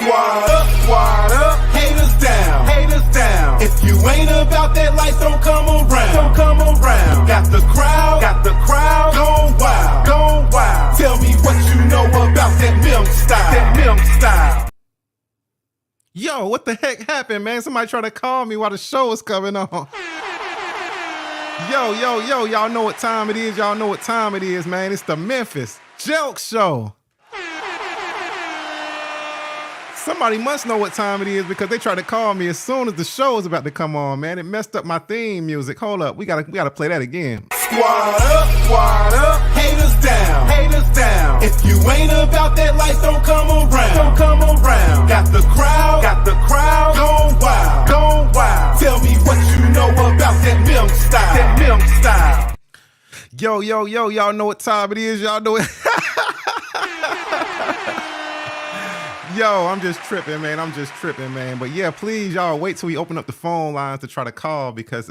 Squad up, haters down, haters down. If you ain't about that life, don't come around, don't come around. Got the crowd, gone wild, gone wild. Tell me what you know about that Mem style, that Mem style. Yo, what the heck happened, man? Somebody trying to call me while the show is coming on. Yo, y'all know what time it is. Y'all know what time it is, man. It's the Memphis Jelks Show. Somebody must know what time it is because they tried to call me as soon as the show is about to come on, man. It messed up my theme music. Hold up, we gotta play that again. Squad up, haters down, haters down. If you ain't about that life, don't come around, don't come around. Got the crowd, gone wild, gone wild. Tell me what you know about that Mem style, that Mem style. Yo, y'all know what time it is. Y'all know it. Yo, I'm just tripping, man. But yeah, please, y'all, wait till we open up the phone lines to try to call because,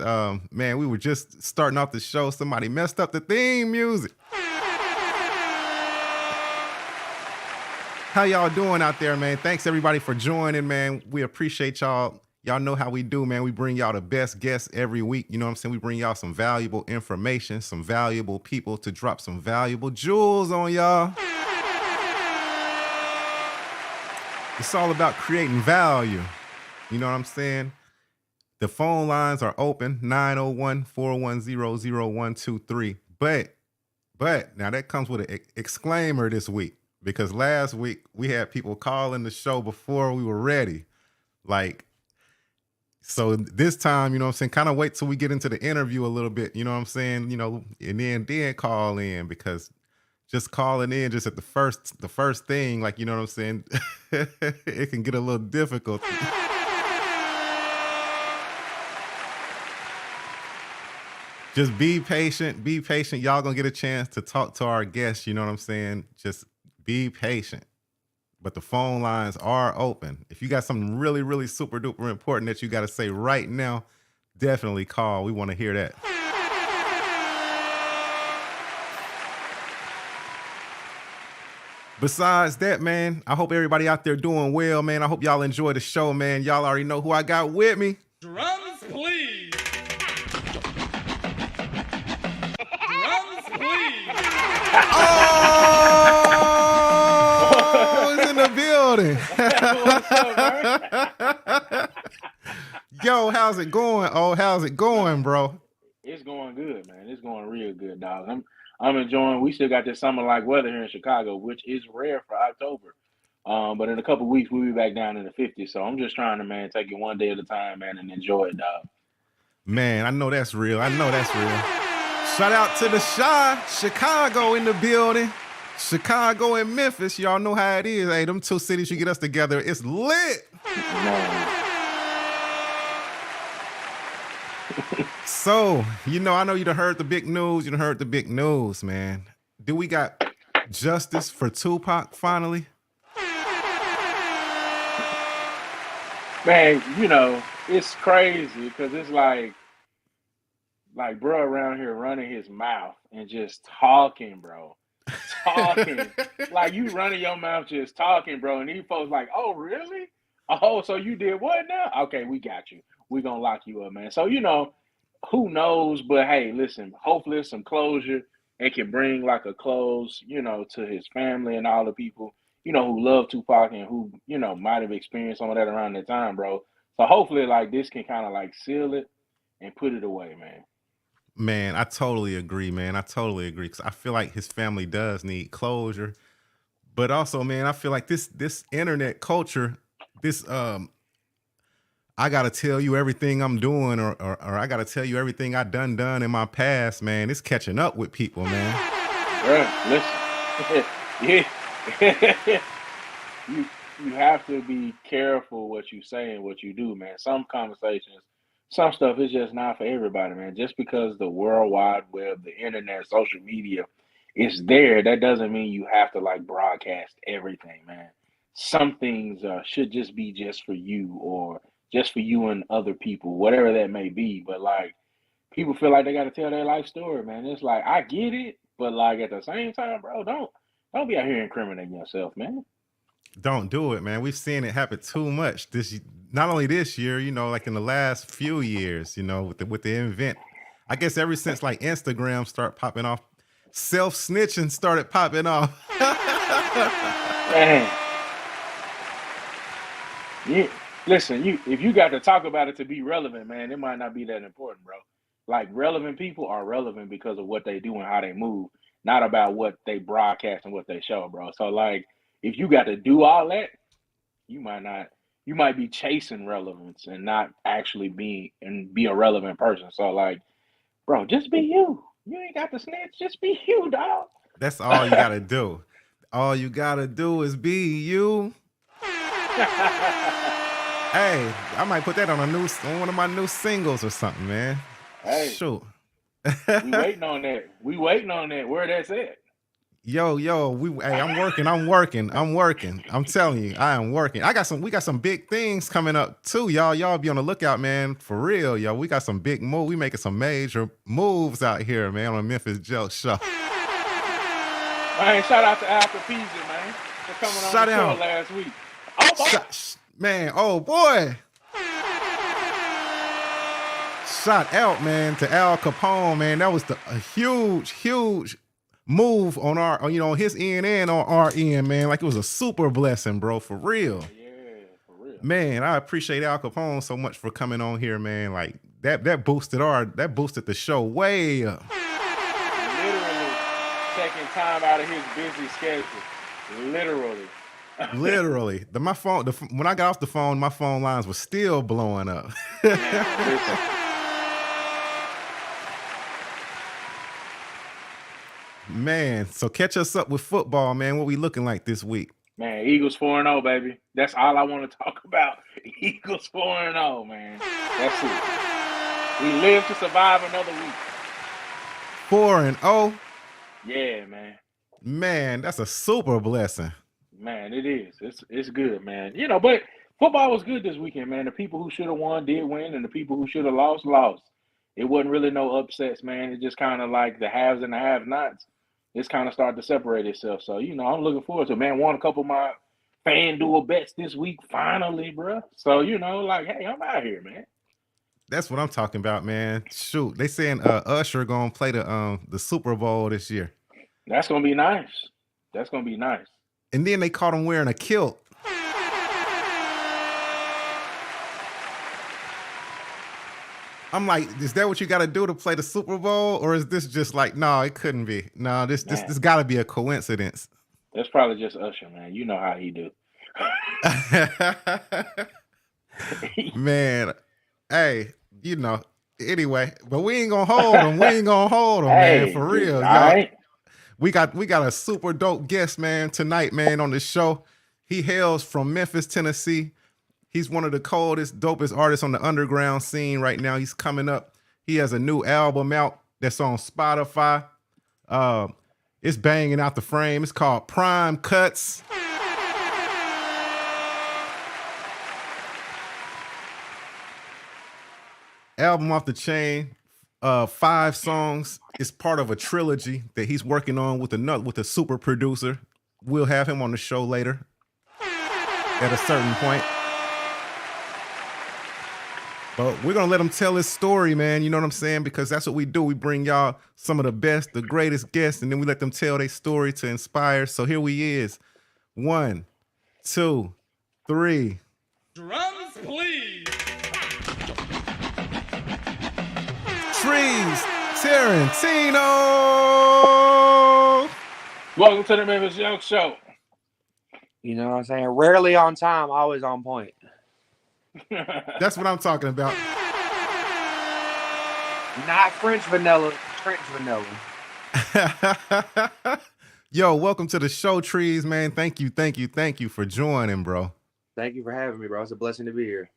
man, we were just starting off the show. Somebody messed up the theme music. How y'all doing out there, man? Thanks, everybody, for joining, man. We appreciate y'all. Y'all know how we do, man. We bring y'all the best guests every week. You know what I'm saying? We bring y'all some valuable information, some valuable people to drop some valuable jewels on y'all. It's all about creating value. You know what I'm saying? The phone lines are open, 901-410-0123. But now that comes with an exclaimer this week because last week we had people calling the show before we were ready. So this time, you know what I'm saying, kind of wait till we get into the interview a little bit, you know what I'm saying? You know, and then call in because just calling in just at the first thing, like, you know what I'm saying? It can get a little difficult. Just be patient. Y'all gonna get a chance to talk to our guests, you know what I'm saying? Just be patient. But the phone lines are open. If you got something really, really super duper important that you got to say right now, definitely call. We want to hear that. Besides that, man, I hope everybody out there doing well, man. I hope y'all enjoy the show, man. Y'all already know who I got with me. Drums, please. Drums, please. Oh, it's in the building. What's up, bro? Yo, how's it going? Oh, how's it going, bro? It's going good, man. It's going real good, dog. I'm enjoying. We still got this summer-like weather here in Chicago, which is rare for October. But in a couple of weeks, we'll be back down in the 50s. So I'm just trying to, man, take it one day at a time, man, and enjoy it, dog. Man, I know that's real. Shout out to the Chicago in the building. Chicago and Memphis. Y'all know how it is. Hey, them two cities, you get us together, it's lit. Man. So, I know you done heard the big news. Man. Do we got justice for Tupac finally? Man, it's crazy because it's like bro around here running his mouth and just talking, bro. Talking. Like you running your mouth just talking, bro. And these folks like, oh, really? Oh, so you did what now? Okay, we got you. We're going to lock you up, man. So, who knows? But hey, listen, hopefully it's some closure and can bring like a close, to his family and all the people, who love Tupac and who, might have experienced some of that around that time, bro. So hopefully like this can kind of like seal it and put it away, man. Man, I totally agree, man. Because I feel like his family does need closure. But also, man, I feel like this internet culture, this I gotta tell you everything I'm doing, or I gotta tell you everything I done in my past, man. It's catching up with people, man. Bro, listen, yeah, you have to be careful what you say and what you do, man. Some conversations, some stuff is just not for everybody, man. Just because the World Wide Web, the internet, social media is there, that doesn't mean you have to like broadcast everything, man. Some things should just be just for you or just for you and other people, whatever that may be. But like people feel like they got to tell their life story, man. It's like I get it, but like at the same time, bro, don't be out here incriminating yourself, man. Don't do it, man. We've seen it happen too much not only this year, like in the last few years, with the event. I guess ever since like Instagram started popping off, self-snitching started popping off. Man. Yeah. Listen, if you got to talk about it to be relevant, man, it might not be that important, bro. Like relevant people are relevant because of what they do and how they move, not about what they broadcast and what they show, bro. So like if you got to do all that, you might be chasing relevance and not actually be a relevant person. So like, bro, just be you. You ain't got to snitch, just be you, dog. That's all you gotta do. All you gotta do is be you. Hey, I might put that on one of my new singles or something, man. Hey, shoot. We waiting on that. Where that's at? Yo, hey, I'm working. I'm telling you, I am working. We got some big things coming up too, y'all. Y'all be on the lookout, man. For real, yo. We got some big moves. We making some major moves out here, man, on the mr.jelks show. Man, shout out to Alpha Peasy, man, for coming on the show last week. Man, oh boy. Shout out, man, to Al Capone, man. That was a huge move on on his end and on our end, man. Like it was a super blessing, bro, for real. Yeah, for real. Man, I appreciate Al Capone so much for coming on here, man. Like that boosted the show way up. Literally taking time out of his busy schedule. Literally. Literally. When I got off the phone, my phone lines were still blowing up. Man, so catch us up with football, man. What we looking like this week? Man, Eagles 4-0, baby. That's all I want to talk about. Eagles 4-0, man. That's it. We live to survive another week. 4-0? Yeah, man. Man, that's a super blessing. Man, it is. It's good, man. But football was good this weekend, man. The people who should have won did win, and the people who should have lost. It wasn't really no upsets, man. It just kind of like the haves and the have-nots. It's kind of started to separate itself. So, I'm looking forward to it, man. Won a couple of my FanDuel bets this week, finally, bro. So, like, hey, I'm out here, man. That's what I'm talking about, man. Shoot, they saying Usher gonna play the Super Bowl this year. That's gonna be nice. And then they caught him wearing a kilt. I'm like, is that what you got to do to play the Super Bowl, or is this just like, no, it couldn't be. No, this got to be a coincidence. That's probably just Usher, man. You know how he do. Man, hey, anyway, but we ain't gonna hold him. Hey, man, for real. Right. We got a super dope guest, man, tonight, man, on the show. He hails from Memphis, Tennessee. He's one of the coldest, dopest artists on the underground scene right now. He's coming up. He has a new album out that's on Spotify. It's banging out the frame. It's called Prime Cuts. Album off the chain. 5 songs. It's part of a trilogy that he's working on with a super producer. We'll have him on the show later at a certain point. But we're going to let him tell his story, man. You know what I'm saying? Because that's what we do. We bring y'all some of the best, the greatest guests, and then we let them tell their story to inspire. So here he is. 1, 2, 3. Drums, please. Trees Tarantino. Welcome to the mr.jelks show. You know what I'm saying? Rarely on time, always on point. That's what I'm talking about. Not French vanilla, French vanilla. Yo, welcome to the show, Trees, man. Thank you for joining, bro. Thank you for having me, bro. It's a blessing to be here.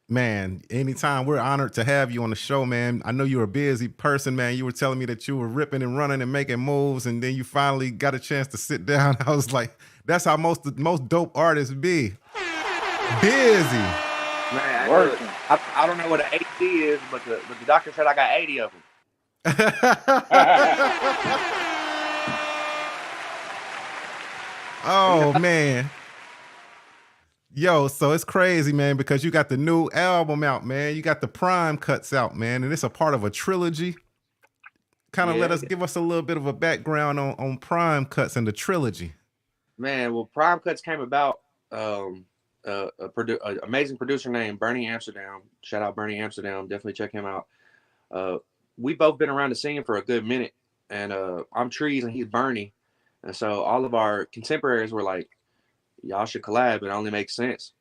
Man, anytime. We're honored to have you on the show, man. I know you're a busy person, man. You were telling me that you were ripping and running and making moves, and then you finally got a chance to sit down. I was like, that's how most dope artists be. Busy. Man, I don't know what an 80 is, but the doctor said I got 80 of them. Oh, man. Yo, so it's crazy, man, because you got the new album out, man. You got the Prime cuts out, man, and it's a part of a trilogy. Kind of Yeah, give us a little bit of a background on Prime cuts and the trilogy. man. Well, Prime Cuts came about. An amazing producer named Bernie Amsterdam. Shout out Bernie Amsterdam. Definitely check him out. Uh, we both been around the scene for a good minute, and I'm Trees and he's Bernie, and so all of our contemporaries were like, "Y'all should collab. It only makes sense."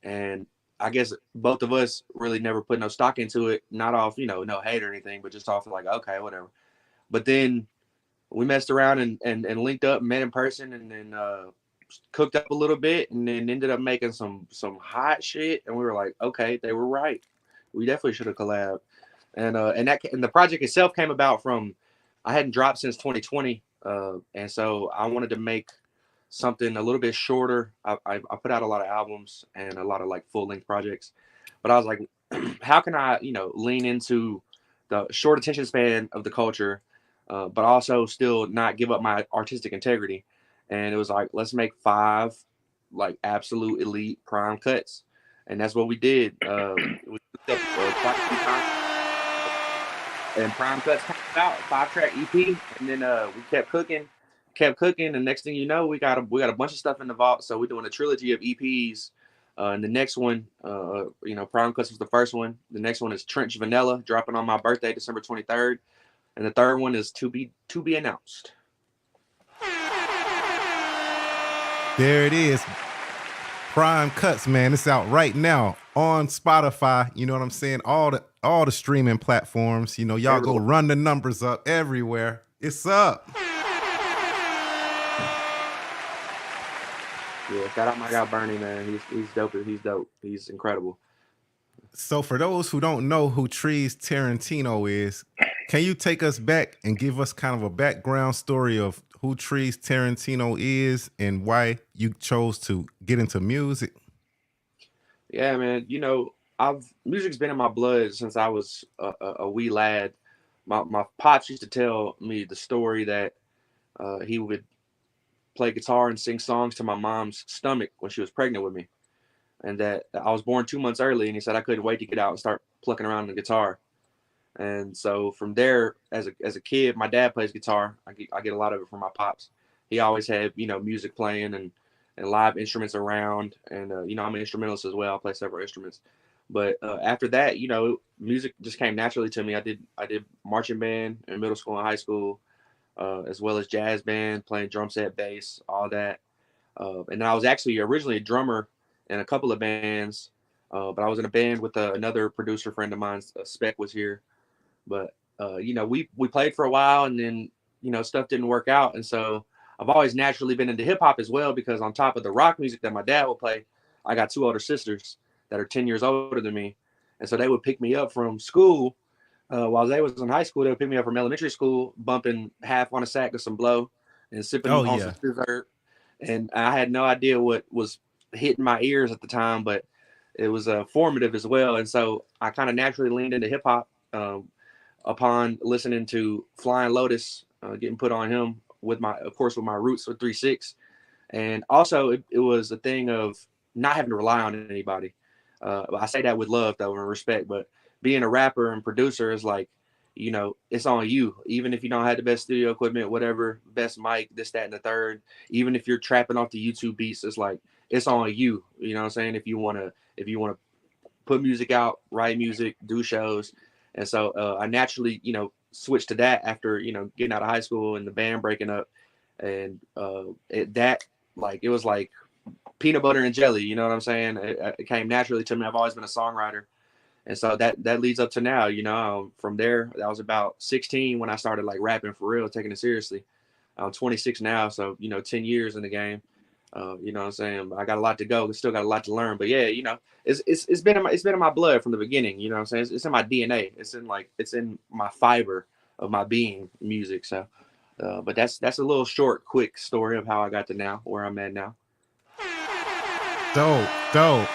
And I guess both of us really never put no stock into it, not off, no hate or anything, but just off like, okay, whatever. But then we messed around and linked up, met in person, and then cooked up a little bit, and then ended up making some hot shit. And we were like, okay, they were right. We definitely should have collabed. And the project itself came about from I hadn't dropped since 2020, and so I wanted to make something a little bit shorter. I put out a lot of albums and a lot of like full length projects, but I was like, how can I lean into the short attention span of the culture, but also still not give up my artistic integrity. And it was like, let's make 5 like absolute elite prime cuts, and that's what we did. We quite a few times. And Prime Cuts came out, 5-track EP, and then we kept cooking. And next thing you know, we got a bunch of stuff in the vault. So we're doing a trilogy of EPs. And the next one, Prime Cuts was the first one. The next one is Trench Vanilla, dropping on my birthday, December 23rd. And the third one is to be announced. There it is. Prime Cuts, man. It's out right now on Spotify. You know what I'm saying? All the streaming platforms. Y'all everywhere. Go run the numbers up everywhere. It's up. Yeah, shout out my guy Bernie, man. He's dope. He's dope. He's incredible. So for those who don't know who Trees Tarantino is, can you take us back and give us kind of a background story of who Trees Tarantino is and why you chose to get into music? Yeah, man. Music's been in my blood since I was a wee lad. My pops used to tell me the story that he would play guitar and sing songs to my mom's stomach when she was pregnant with me, and that I was born 2 months early, and he said I couldn't wait to get out and start plucking around the guitar. And so from there, as a kid, my dad plays guitar. I get a lot of it from my pops. He always had music playing and live instruments around, and I'm an instrumentalist as well. I play several instruments. But after that, music just came naturally to me. I did marching band in middle school and high school, as well as jazz band, playing drum set, bass, all that. And I was actually originally a drummer in a couple of bands, but I was in a band with another producer friend of mine. Spec was here. But we played for a while, and then stuff didn't work out, and so I've always naturally been into hip hop as well, because on top of the rock music that my dad would play, I got 2 older sisters that are 10 years older than me, and so they would pick me up from school while they was in high school. They would pick me up from elementary school, bumping half on a sack of some blow and sipping on some dessert, and I had no idea what was hitting my ears at the time, but it was formative as well, and so I kind of naturally leaned into hip hop. Upon listening to Flying Lotus, getting put on him with my roots with 3-6. And also it was a thing of not having to rely on anybody. I say that with love though, and respect, but being a rapper and producer is like, it's on you. Even if you don't have the best studio equipment, whatever, best mic, this, that, and the third, even if you're trapping off the YouTube beats, it's like, it's on you. You know what I'm saying? If you want to put music out, write music, do shows. And so I naturally, switched to that after, getting out of high school and the band breaking up. And it was like peanut butter and jelly, you know what I'm saying? It came naturally to me. I've always been a songwriter. And so that leads up to now, from there, that was about 16 when I started like rapping for real, taking it seriously. I'm 26 now, so, 10 years in the game. You know what I'm saying? I got a lot to go. Still got a lot to learn. But yeah, it's been in my blood from the beginning. You know what I'm saying? It's in my DNA. It's in my fiber of my being, music. So, but that's a little short, quick story of how I got to now, where I'm at now. Dope.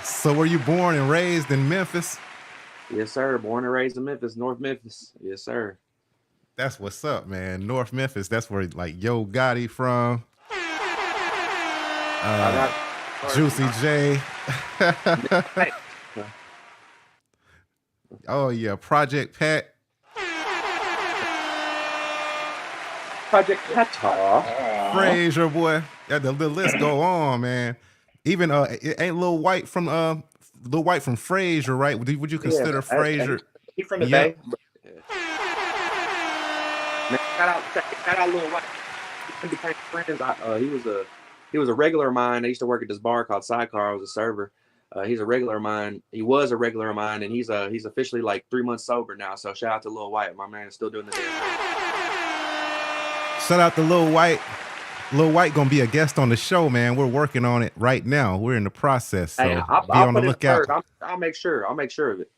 So were you born and raised in Memphis? Yes, sir. Born and raised in Memphis, North Memphis. Yes, sir. That's what's up, man. North Memphis. That's where like Yo Gotti from. Juicy J. Hey, Oh yeah, Project Pat. Project Qatar. Frazier, boy. Yeah, the list go on, man. Even it ain't Lil White from Frazier, right? Would you consider Frazier? He from the Yep. Bay. Man, shout out Lil White. We became friends. He was a regular of mine. I used to work at this bar called Sidecar. I was a server. He's a regular of mine. He was a regular of mine, and he's officially like 3 months sober now. So shout out to Lil White. My man is still doing the damn thing. Shout out to Lil White. Lil White gonna be a guest on the show, man. We're working on it right now. We're in the process, so Hey, be I'll on the put it lookout. third. I'll make sure. I'll make sure of it.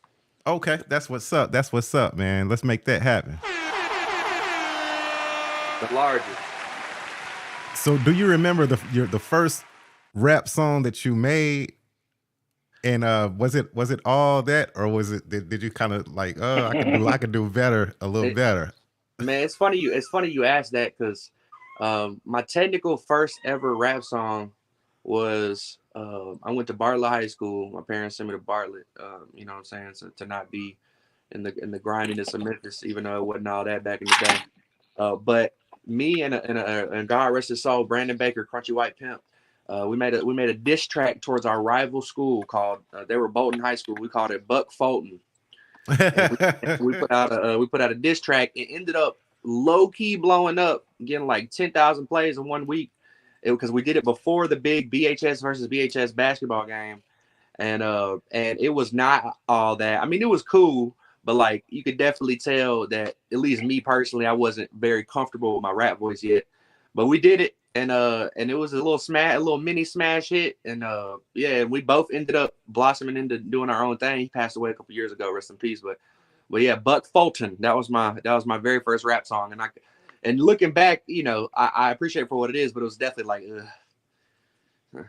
Okay, that's what's up. That's what's up, man. Let's make that happen. The largest. So, do you remember the first rap song that you made? And was it all that, or was it did you kind of like, oh, I could do better, a little better? Man, it's funny you asked that, because my technical first ever rap song was I went to Bartlett High School. My parents sent me to Bartlett. You know what I'm saying? So, to not be in the grindiness of Memphis, even though it wasn't all that back in the day. But me and God rest his soul, Brandon Baker, Crunchy White Pimp. We made a diss track towards our rival school called they were Bolton High School. We called it Buck Fulton. we put out a diss track. It ended up low key blowing up, getting like 10,000 plays in 1 week. Because we did it before the big BHS versus BHS basketball game, and it was not all that. I mean, it was cool, but like you could definitely tell that, at least me personally, I wasn't very comfortable with my rap voice yet. But we did it. And it was a little mini smash hit, and yeah, we both ended up blossoming into doing our own thing. He passed away a couple years ago, rest in peace. But yeah, Buck Fulton, that was my very first rap song, and looking back, you know, I appreciate it for what it is, but it was definitely like, ugh.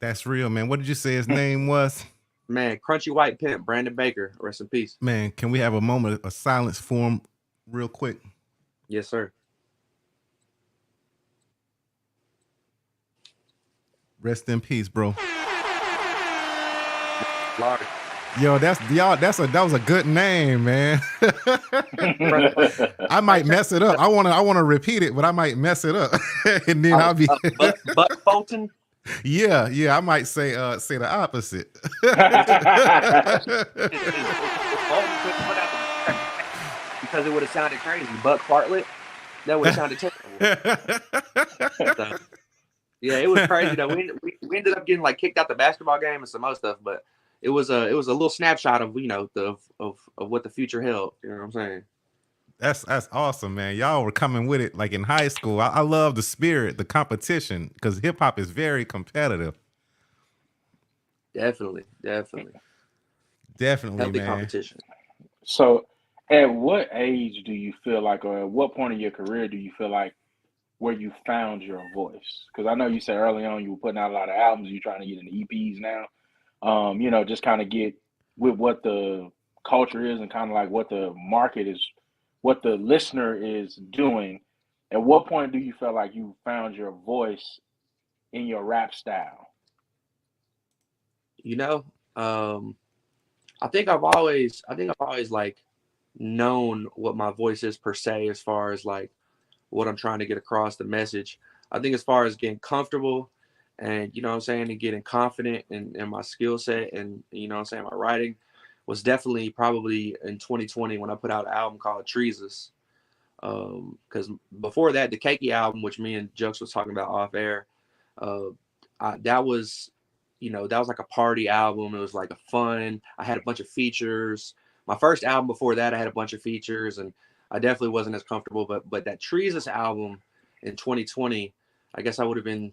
That's real, man. What did you say his name was? Man, Crunchy White Pimp, Brandon Baker, rest in peace. Man, can we have a moment of silence for him, real quick? Yes, sir. Rest in peace, bro. Large. Yo, that was a good name, man. I might mess it up. I wanna repeat it, but I might mess it up, and then I'll be Buck Fulton. Yeah, I might say the opposite. Because it would have sounded crazy. Buck Bartlett, that would have sounded terrible. So, yeah, it was crazy though. We ended up getting like kicked out the basketball game and some other stuff, but it was a little snapshot of, you know, of what the future held. You know what I'm saying? That's awesome, man. Y'all were coming with it like in high school. I love the spirit, the competition, because hip hop is very competitive. Definitely, Healthy man. competition. So, at what age do you feel like, or at what point in your career do you feel like where you found your voice? Because I know you said early on you were putting out a lot of albums, you're trying to get into EPs now. You know, just kind of get with what the culture is and kind of like what the market is, what the listener is doing. At what point do you feel like you found your voice in your rap style? You know, I think I've always like known what my voice is per se, as far as like what I'm trying to get across, the message. I think as far as getting comfortable and, you know what I'm saying, and getting confident in my skill set and, you know what I'm saying, my writing was definitely probably in 2020 when I put out an album called Treesus. Because before that, the Keiki album, which me and Jelks was talking about off air, that was, you know, that was like a party album. It was like a fun, I had a bunch of features. My first album before that, I had a bunch of features, and I definitely wasn't as comfortable, but that Treesus album in 2020, I guess I would have been,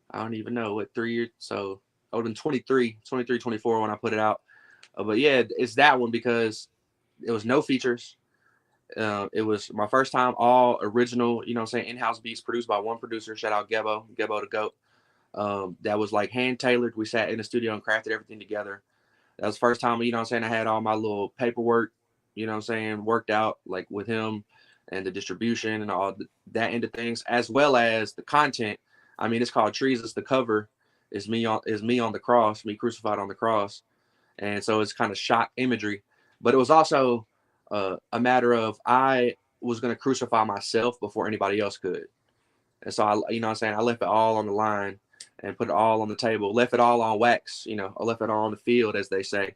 I don't even know, what, 3 years? So I would have been 23, 24 when I put it out. But yeah, it's that one because it was no features. It was my first time all original, you know what I'm saying, in-house beats produced by one producer. Shout out Gebo the GOAT. That was like hand-tailored. We sat in the studio and crafted everything together. That was the first time, you know what I'm saying, I had all my little paperwork, you know what I'm saying, worked out like with him, and the distribution and all that end of things, as well as the content. I mean, it's called Trees. It's the cover. is me on the cross, me crucified on the cross. And so it's kind of shock imagery. But it was also a matter of I was going to crucify myself before anybody else could. And so, I left it all on the line and put it all on the table, left it all on wax, I left it all on the field, as they say.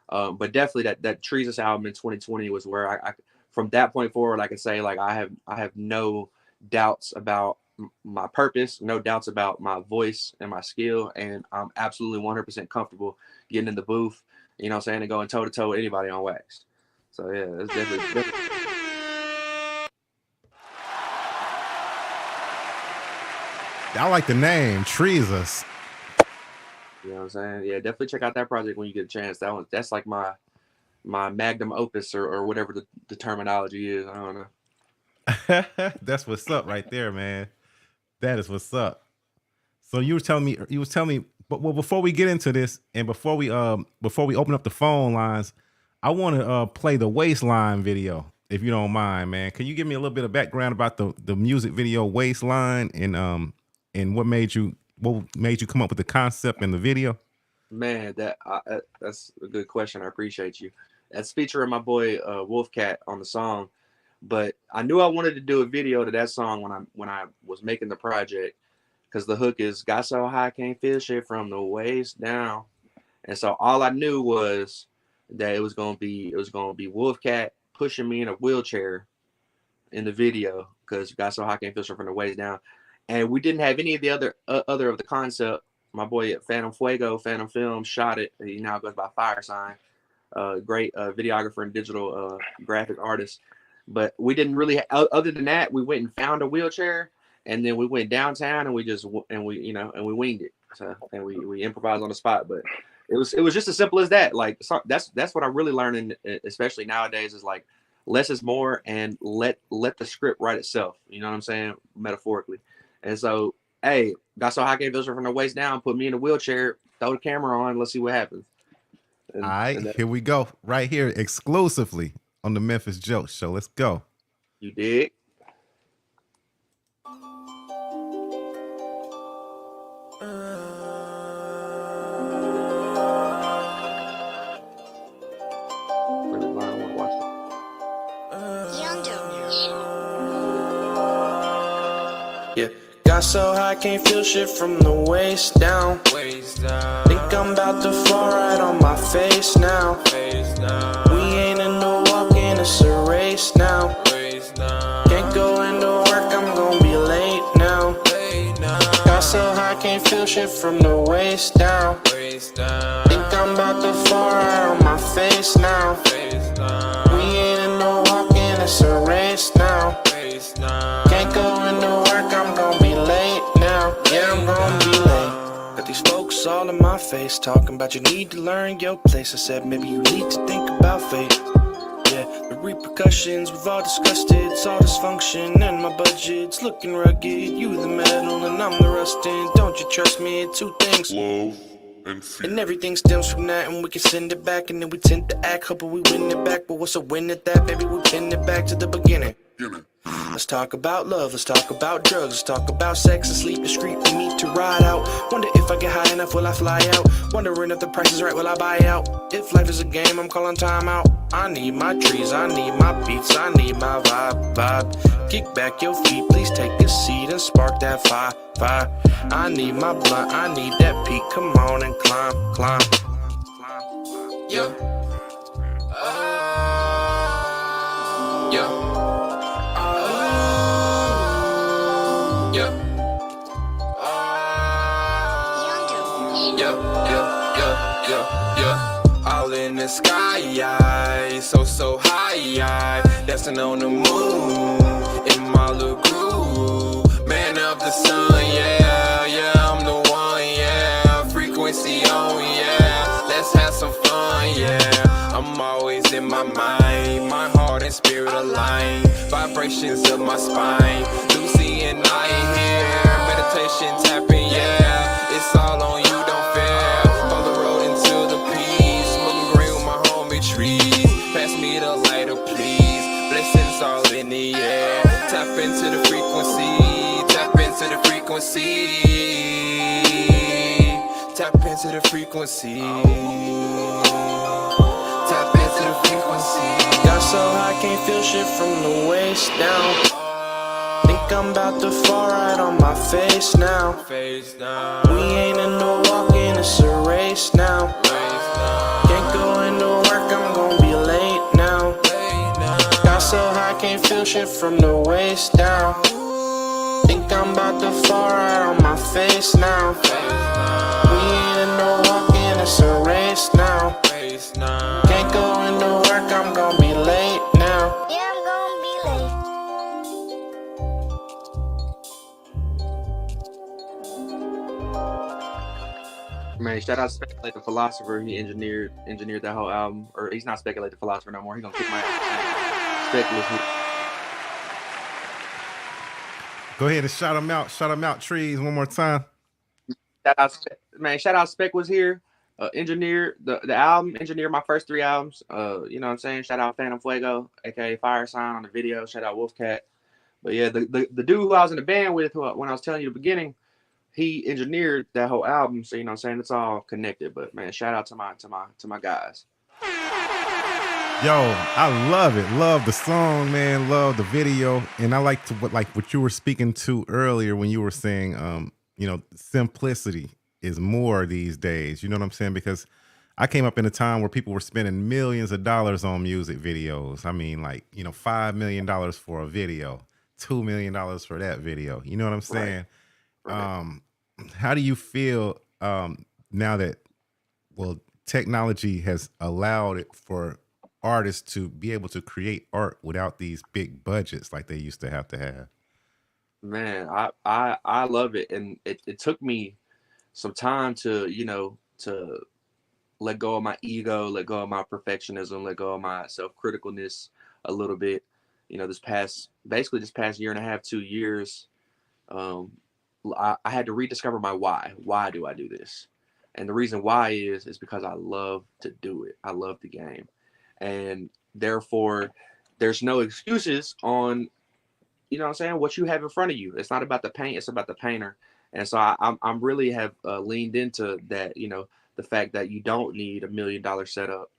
But definitely that Treasus album in 2020 was where I from that point forward, I can say, like, I have no doubts about my purpose, no doubts about my voice and my skill. And I'm absolutely 100% comfortable getting in the booth, and going toe to toe with anybody on wax. So yeah, it's definitely. I like the name Treasus. You know what I'm saying? Yeah, definitely check out that project when you get a chance. That's like my magnum opus or whatever the terminology is. I don't know. That's what's up right there, man. That is what's up. So you was telling me, but before we get into this and before we open up the phone lines, I want to play the Waistline video, if you don't mind, man. Can you give me a little bit of background about the music video Waistline and what made you come up with the concept and the video? Man, that's a good question. I appreciate you. That's featuring my boy Wolfcat on the song. But I knew I wanted to do a video to that song when I was making the project, because the hook is got so high can't feel shit from the waist down. And so all I knew was that it was gonna be Wolfcat pushing me in a wheelchair in the video, because got so high can't feel shit from the waist down. And we didn't have any of the other of the concept. My boy at Phantom Film shot it. He now goes by Fire Sign. Great videographer and digital graphic artist. But we didn't really, other than that, we went and found a wheelchair, and then we went downtown and we winged it. So, and we improvised on the spot. But it was just as simple as that. Like, so that's what I'm really learning, especially nowadays, is like less is more, and let the script write itself. You know what I'm saying? Metaphorically. And so, hey, got so high can't feel from the waist down, put me in a wheelchair, throw the camera on, let's see what happens. All right, here we go. Right here, exclusively on the Memphis Jelks Show. Let's go. You dig? Yeah, got so high, can't feel shit from the waist down. Think I'm about to fall right on my face now. We ain't in no walking, it's a race now. Can't go into work, I'm gonna be late now. Got so high, can't feel shit from the waist down. Think I'm about to fall right on my face now. We ain't in no walking, it's a race now. Can't go into work, I'm gonna be late now. Yeah, I'm gonna be late. Got these folks all in my face talking about you need to learn your place. I said maybe you need to think about fate. Yeah, the repercussions, we've all discussed it. It's all dysfunction and my budget's looking rugged. You the metal and I'm the rusting. Don't you trust me? It's two things. Love and fear. And everything stems from that, and we can send it back, and then we tend to act, hoping we win it back. But what's a win at that? Baby, we pin it back to the beginning. Let's talk about love, let's talk about drugs, let's talk about sex and sleep, the street we meet to ride out. Wonder if I get high enough, will I fly out? Wondering if the price is right, will I buy out? If life is a game, I'm calling time out. I need my trees, I need my beats, I need my vibe. Kick back your feet, please take a seat and spark that fire. I need my blunt, I need that peak, come on and climb. Yeah. Yeah. All in the sky, so high, dancing on the moon, in my little groove, man of the sun, yeah, I'm the one, yeah, frequency on, yeah, let's have some fun, yeah, I'm always in my mind, my heart and spirit align, vibrations of my spine, Lucy and I here, meditation tapping, yeah, it's all on you, don't fear. Pass me the lighter, please. Blessings all in the air. Tap into the frequency. Tap into the frequency. Tap into the frequency. Tap into the frequency. Got so high, can't feel shit from the waist down. Think I'm about to fall right on my face now. We ain't in no walking, it's a race now. Can't go into work, I'm gon' be late now. Got so high, can't feel shit from the waist down. Think I'm about to fall right on my face now. We ain't in no walking, it's a race now. Can't go into work, I'm gon' be late now. Yeah, I'm gonna be late. Man, shout out Speculate the Philosopher. He engineered that whole album. Or he's not Speculate the Philosopher no more. He gonna kick my ass. Speculate. Go ahead and shout them out. Shout them out, Trees, one more time. Shout out Spec was here. Engineered the album, engineered my first 3 albums. You know what I'm saying? Shout out Phantom Fuego, aka Fire Sign on the video. Shout out Wolfcat. But yeah, the dude who I was in the band with, when I was telling you at the beginning, he engineered that whole album. So you know what I'm saying? It's all connected. But man, shout out to my guys. Yo, I love it. Love the song, man. Love the video. And I like what you were speaking to earlier when you were saying simplicity is more these days. You know what I'm saying? Because I came up in a time where people were spending millions of dollars on music videos. I mean, $5 million for a video, $2 million for that video. You know what I'm saying? Right. How do you feel now that, technology has allowed it for artists to be able to create art without these big budgets like they used to have? Man, I love it. And it took me some time to let go of my ego, let go of my perfectionism, let go of my self-criticalness a little bit. This past year and a half, 2 years, I had to rediscover my why. Why do I do this? And the reason why is because I love to do it. I love the game. And therefore, there's no excuses on, you know what I'm saying, what you have in front of you. It's not about the paint, it's about the painter. And so I'm really have leaned into that, the fact that you don't need $1 million setup.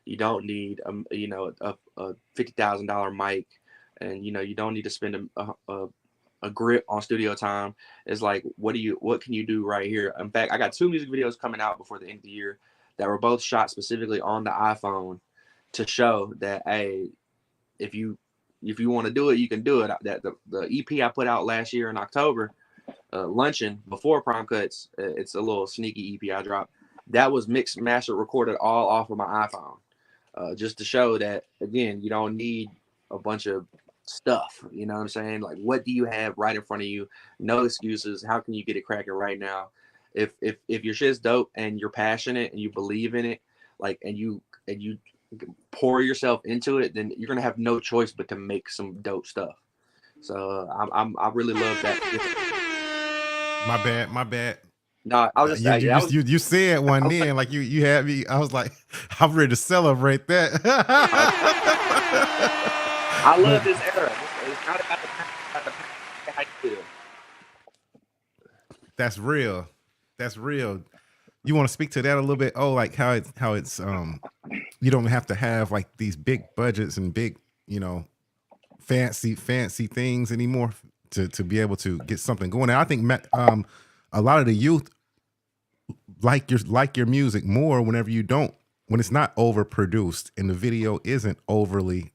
You don't need a $50,000 mic, and you don't need to spend a grip on studio time. It's like, what can you do right here? In fact, I got 2 music videos coming out before the end of the year that were both shot specifically on the iPhone to show that, hey, if you want to do it, you can do it. That the EP I put out last year in October, Luncheon, before Prime Cuts, it's a little sneaky EP I dropped. That was mixed, mastered, recorded all off of my iPhone, just to show that, again, you don't need a bunch of stuff. You know what I'm saying? Like, what do you have right in front of you? No excuses. How can you get it cracking right now? If your shit's dope and you're passionate and you believe in it, and you pour yourself into it, then you're gonna have no choice but to make some dope stuff. So I really love that. My bad. No, I was just you said one then, like you had me. I was like, I'm ready to celebrate that. I love this era. It's not about the how you feel. That's real. That's real. You want to speak to that a little bit? Oh, like how it's you don't have to have like these big budgets and big, fancy things anymore to be able to get something going. And I think a lot of the youth like your music more when it's not overproduced and the video isn't overly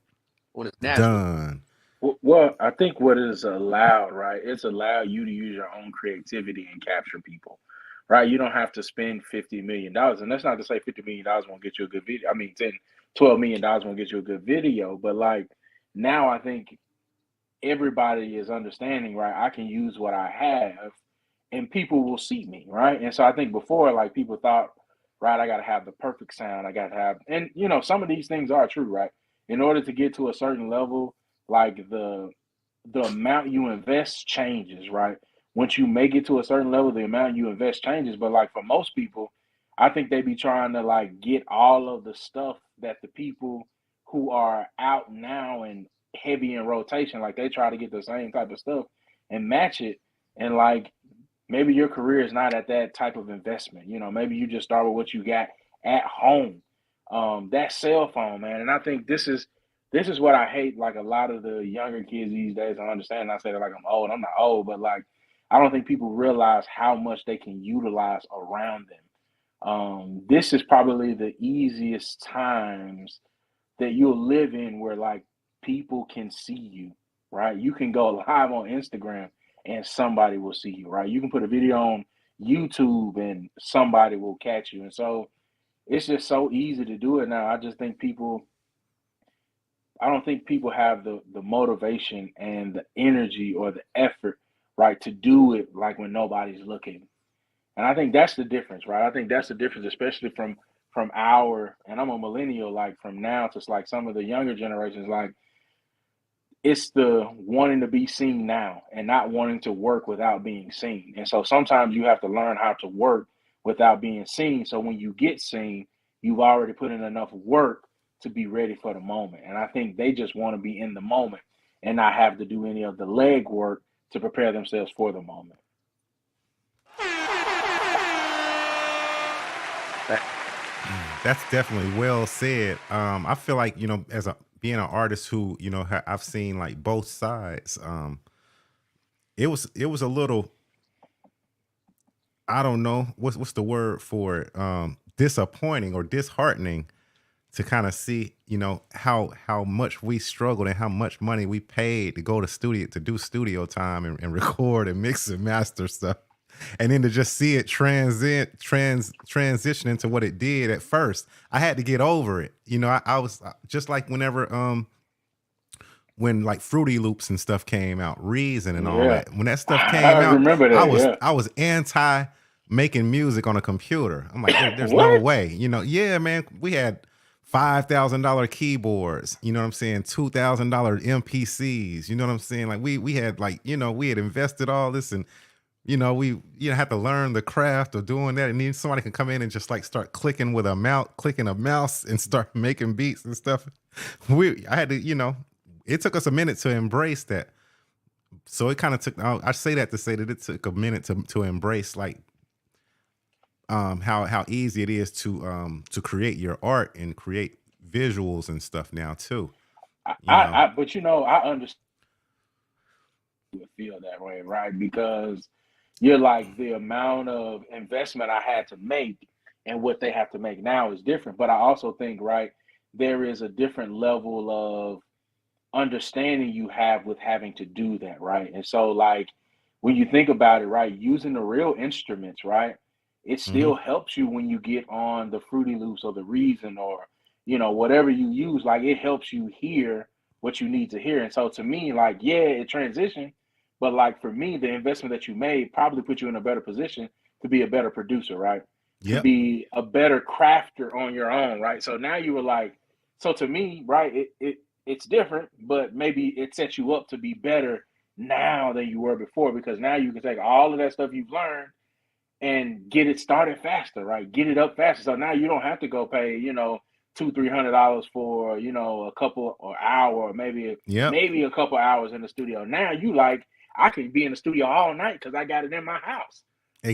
When it's natural. done. Well, I think what is allowed, right? It's allowed you to use your own creativity and capture people, right? You don't have to spend $50 million. And that's not to say $50 million won't get you a good video. I mean, $12 million won't get you a good video. But now I think everybody is understanding, right? I can use what I have and people will see me, right? And so I think before, people thought, right, I got to have the perfect sound. I got to have, and some of these things are true, right? In order to get to a certain level, the amount you invest changes, right? Once you make it to a certain level, the amount you invest changes. But for most people, I think they be trying to get all of the stuff that the people who are out now and heavy in rotation, they try to get the same type of stuff and match it. And maybe your career is not at that type of investment. You know, maybe you just start with what you got at home. That cell phone, man. And I think this is what I hate. Like a lot of the younger kids these days, I understand. I say that like I'm old. I'm not old, but like I don't think people realize how much they can utilize around them. This is probably the easiest times that you'll live in where like people can see you, right? You can go live on Instagram and somebody will see you, right? You can put a video on YouTube and somebody will catch you. And so it's just so easy to do it now. I don't think people have the motivation and the energy or the effort, right, to do it like when nobody's looking. And I think that's the difference, right? I think that's the difference, especially from our, and I'm a millennial, like from now to like some of the younger generations, like it's the wanting to be seen now and not wanting to work without being seen. And so sometimes you have to learn how to work without being seen. So when you get seen, you've already put in enough work to be ready for the moment. And I think they just want to be in the moment and not have to do any of the leg work to prepare themselves for the moment. That's definitely well said. I feel like, as being an artist who, I've seen like both sides. It was a little, I don't know what's the word for it, disappointing or disheartening to kind of see, how much we struggled and how much money we paid to go to studio to do studio time and record and mix and master stuff. And then to just see it transition into what it did at first, I had to get over it. I was just like whenever when like Fruity Loops and stuff came out, Reason and all Yeah. that. When that stuff came I out, remember that. Yeah. I was anti making music on a computer. I'm like, there's no What? way. Yeah, man. We had $5,000 keyboards. You know what I'm saying? $2,000 MPCs. You know what I'm saying? Like we had like we had invested all this and. We have to learn the craft of doing that, and then somebody can come in and just like start clicking a mouse and start making beats and stuff. I had to, it took us a minute to embrace that. So it kind of took. I say that to say that it took a minute to embrace like how easy it is to create your art and create visuals and stuff now too. But I understand you would feel that way, right? Because you're like the amount of investment I had to make and what they have to make now is different. But I also think, right, there is a different level of understanding you have with having to do that, right? And so, like, when you think about it, right, using the real instruments, right, it Hmm. still helps you when you get on the Fruity Loops or the Reason or, whatever you use, like, it helps you hear what you need to hear. And so, to me, like, yeah, it transitioned but like for me, the investment that you made probably put you in a better position to be a better producer, right? To Yep. be a better crafter on your own, right? So now you were like, so to me, right, it's different, but maybe it sets you up to be better now than you were before because now you can take all of that stuff you've learned and get it started faster, right? Get it up faster. So now you don't have to go pay, $200-300 for, a couple or hour or Yep. maybe a couple hours in the studio. Now you like I can be in the studio all night because I got it in my house.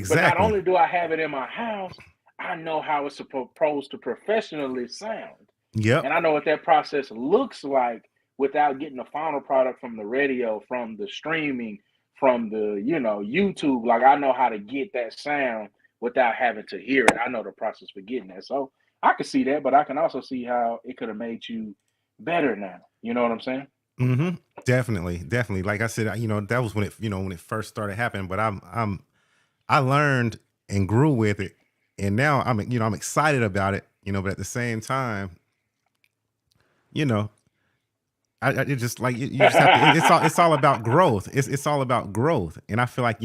But not Exactly. only do I have it in my house, I know how it's supposed to professionally sound. And Yep. I know what that process looks like without getting the final product from the radio, from the streaming, from the, YouTube. Like I know how to get that sound without having to hear it. I know the process for getting that. So I can see that, but I can also see how it could have made you better now. You know what I'm saying? Hmm. Definitely. Like I said, that was when it first started happening. But I learned and grew with it, and now I'm excited about it. But at the same time, you know, it just like you just have to. It's all about growth. It's all about growth, and I feel like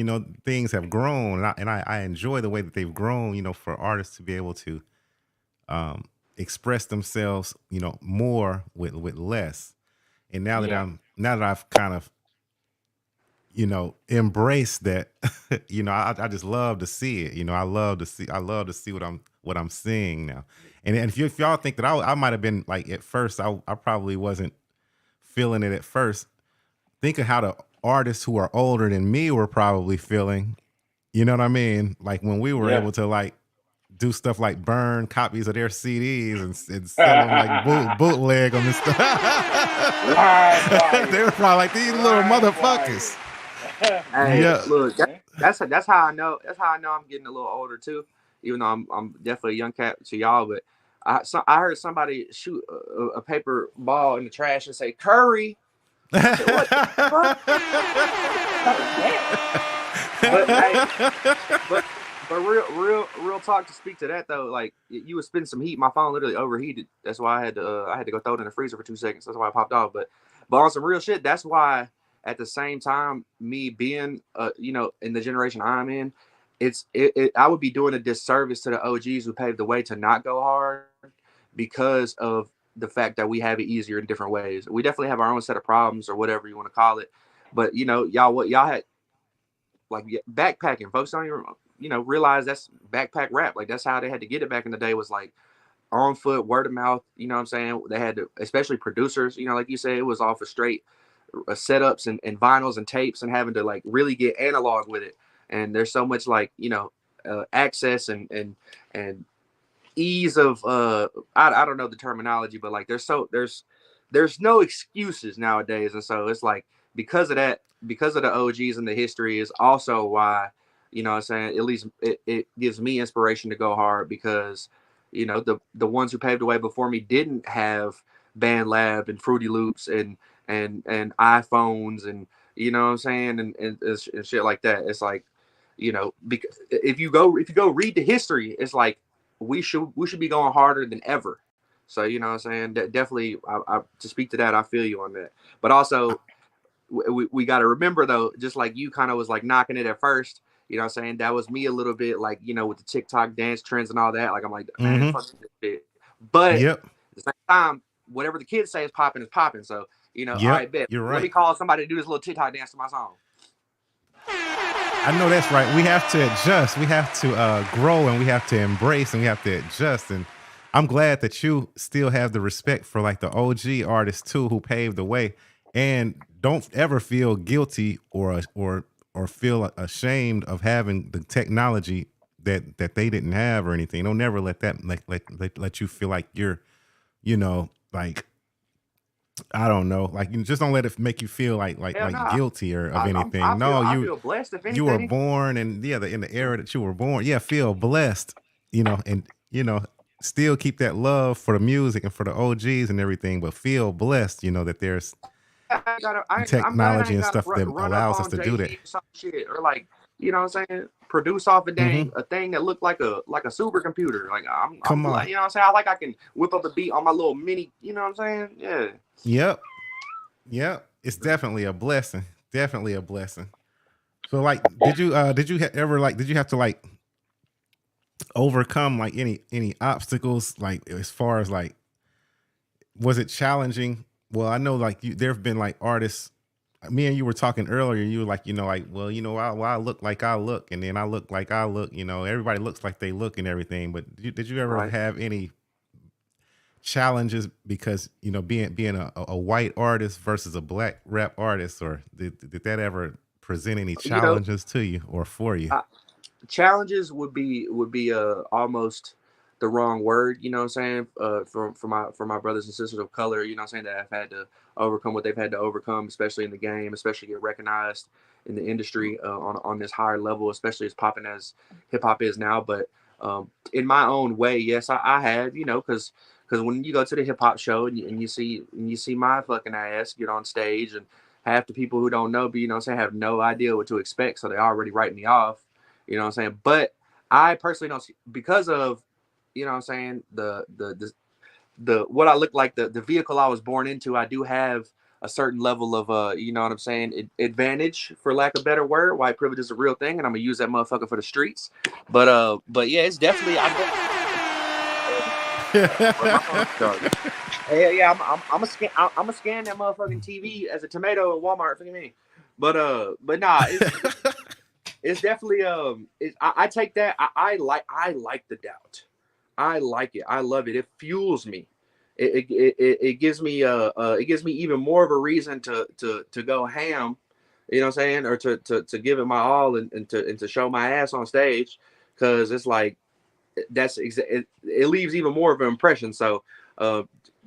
things have grown, and I enjoy the way that they've grown. For artists to be able to um, express themselves, more with less. And Yeah. now that I've kind of embrace that. I just love to see it. I love to see what I'm seeing now. And if y'all think that I might have been like at first, I probably wasn't feeling it at first. Think of how the artists who are older than me were probably feeling You know what I mean? Like when we were Yeah. able to like do stuff like burn copies of their CDs and sell them like bootleg them and stuff. Line wire. They were probably like these little Line motherfuckers. wire. Hey, Yeah. look, Man. that's how I know. That's how I know I'm getting a little older too. Even though I'm definitely a young cat to y'all, but I heard somebody shoot a paper ball in the trash and say Curry. I said, what the fuck? But hey, but real talk to speak to that though. Like you was spitting some heat. My phone literally overheated. That's why I had to go throw it in the freezer for 2 seconds. That's why I popped off. But on some real shit, that's why at the same time, me being in the generation I'm in, I would be doing a disservice to the OGs who paved the way to not go hard because of the fact that we have it easier in different ways. We definitely have our own set of problems or whatever you want to call it. But y'all had like backpacking. Folks don't even realize that's backpack rap. Like that's how they had to get it back in the day, was like on foot, word of mouth. You know what I'm saying? They had to, especially producers, like you said, it was off of straight setups and vinyls and tapes and having to like really get analog with it. And there's so much like access and ease of I don't know the terminology, but like there's no excuses nowadays. And so it's like because of that, because of the OGs and the history is also why, what I'm saying, at least it gives me inspiration to go hard, because the ones who paved the way before me didn't have BandLab and Fruity Loops and iPhones and what I'm saying, and shit like that. It's like, because if you go read the history, it's like we should be going harder than ever. So what I'm saying, that definitely I to speak to that, I feel you on that. But also we got to remember though, just like you kind of was like knocking it at first, what I'm saying, that was me a little bit like, with the TikTok dance trends and all that. Like I'm like, man, fuck this shit. But at the same time, whatever the kids say is popping is popping. So all right, bet. You're right. Let me call somebody to do this little TikTok dance to my song. I know that's right. We have to adjust. We have to grow, and we have to embrace, and we have to adjust. And I'm glad that you still have the respect for like the OG artists too, who paved the way, and don't ever feel guilty or feel ashamed of having the technology that they didn't have or anything. Don't never let that let you feel like you're, like, I don't know, like you just don't let it make you feel like guilty or of anything. I feel blessed if anything. You were born in the era that you were born. Yeah, feel blessed, and still keep that love for the music and for the OGs and everything, but feel blessed, that there's technology and stuff that allows us to do that. Shit, or like, what I'm saying, produce off a thing that looked like a supercomputer. Like I'm like, what I'm saying, I can whip up the beat on my little mini. What I'm saying? Yeah. Yep. It's definitely a blessing. Definitely a blessing. So like, did you have to like overcome like any obstacles, like as far as like, was it challenging? Well, I know like there have been like artists, me and you were talking earlier, you were like, well, I look like I look, and then I look like I look, everybody looks like they look and everything. But did you ever have any challenges because, being a white artist versus a black rap artist, or did that ever present any challenges to you or for you? Challenges would be almost the wrong word, what I'm saying, for my brothers and sisters of color, what I'm saying, that have had to overcome what they've had to overcome, especially in the game, especially get recognized in the industry on this higher level, especially as popping as hip hop is now. But in my own way, yes, I have, because when you go to the hip hop show and you see my fucking ass get on stage, and half the people who don't know, but have no idea what to expect, so they already write me off, what I'm saying. But I personally don't see, because of what I'm saying, the what I look like, the vehicle I was born into, I do have a certain level of what I'm saying, advantage, for lack of a better word. White privilege is a real thing, and I'm gonna use that motherfucker for the streets. But yeah, it's definitely I'm a scan that motherfucking TV as a tomato at Walmart. Look at me. But nah, it's definitely I take that. I like the doubt. I like it. I love it. It fuels me. It gives me even more of a reason to go ham, you know what I'm saying, or to give it my all and to show my ass on stage, because it's like it leaves even more of an impression. So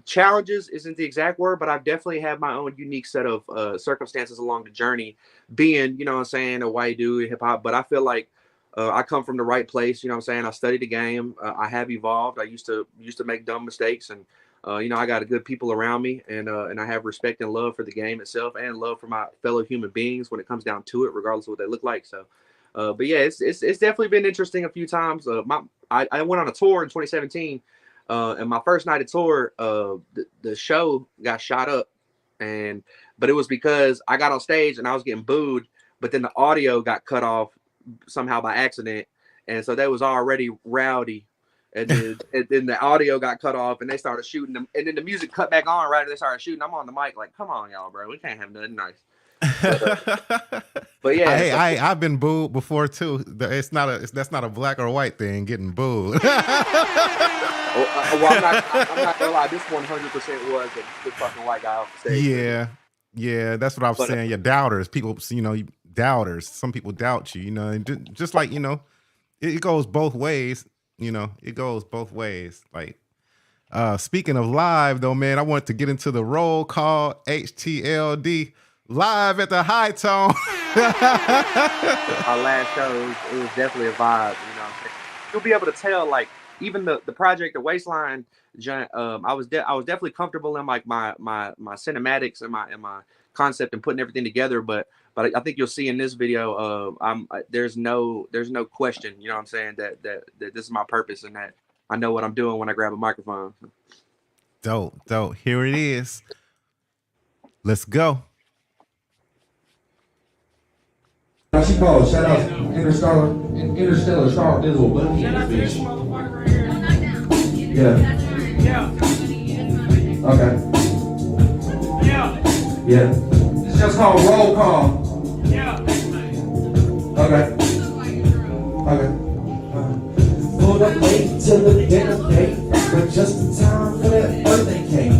challenges isn't the exact word, but I've definitely had my own unique set of circumstances along the journey, being, you know what I'm saying, a white dude in hip hop. But I feel like I come from the right place, you know what I'm saying. I studied the game. I have evolved. I used to make dumb mistakes, and you know, I got good people around me, and I have respect and love for the game itself, and love for my fellow human beings when it comes down to it, regardless of what they look like. So but yeah, it's definitely been interesting a few times. I went on a tour in 2017, and my first night of tour, the show got shot up, but it was because I got on stage and I was getting booed, but then the audio got cut off somehow by accident, and so that was already rowdy, and then the audio got cut off, and they started shooting them, and then the music cut back on right, and they started shooting. I'm on the mic like, come on, y'all, bro, we can't have nothing nice. But yeah, I've been booed before too. That's not a black or white thing, getting booed. Well, I'm not gonna lie, this 100% was the fucking white guy off the stage. Yeah, that's what I was saying. Yeah, doubters, people, you know, doubters. Some people doubt you, you know, and just like, you know, it goes both ways. You know, it goes both ways. Like, speaking of live though, man, I want to get into the roll call. HTLD live at the High Tone. Our last show, it was definitely a vibe. You know, you'll be able to tell, like, even the project, the Waistline, I was definitely comfortable in like my cinematics and my concept and putting everything together. But I think you'll see in this video, there's no question. You know what I'm saying, that this is my purpose, and that I know what I'm doing when I grab a microphone. Dope. Here it is. Let's go. She called, shout out Interstellar Shark Dizzle, but Shout out to this motherfucker right here. yeah. Okay. Yeah. It's just called roll call. Yeah. Okay. Pulled up late to the dinner date, but just in time for that birthday cake.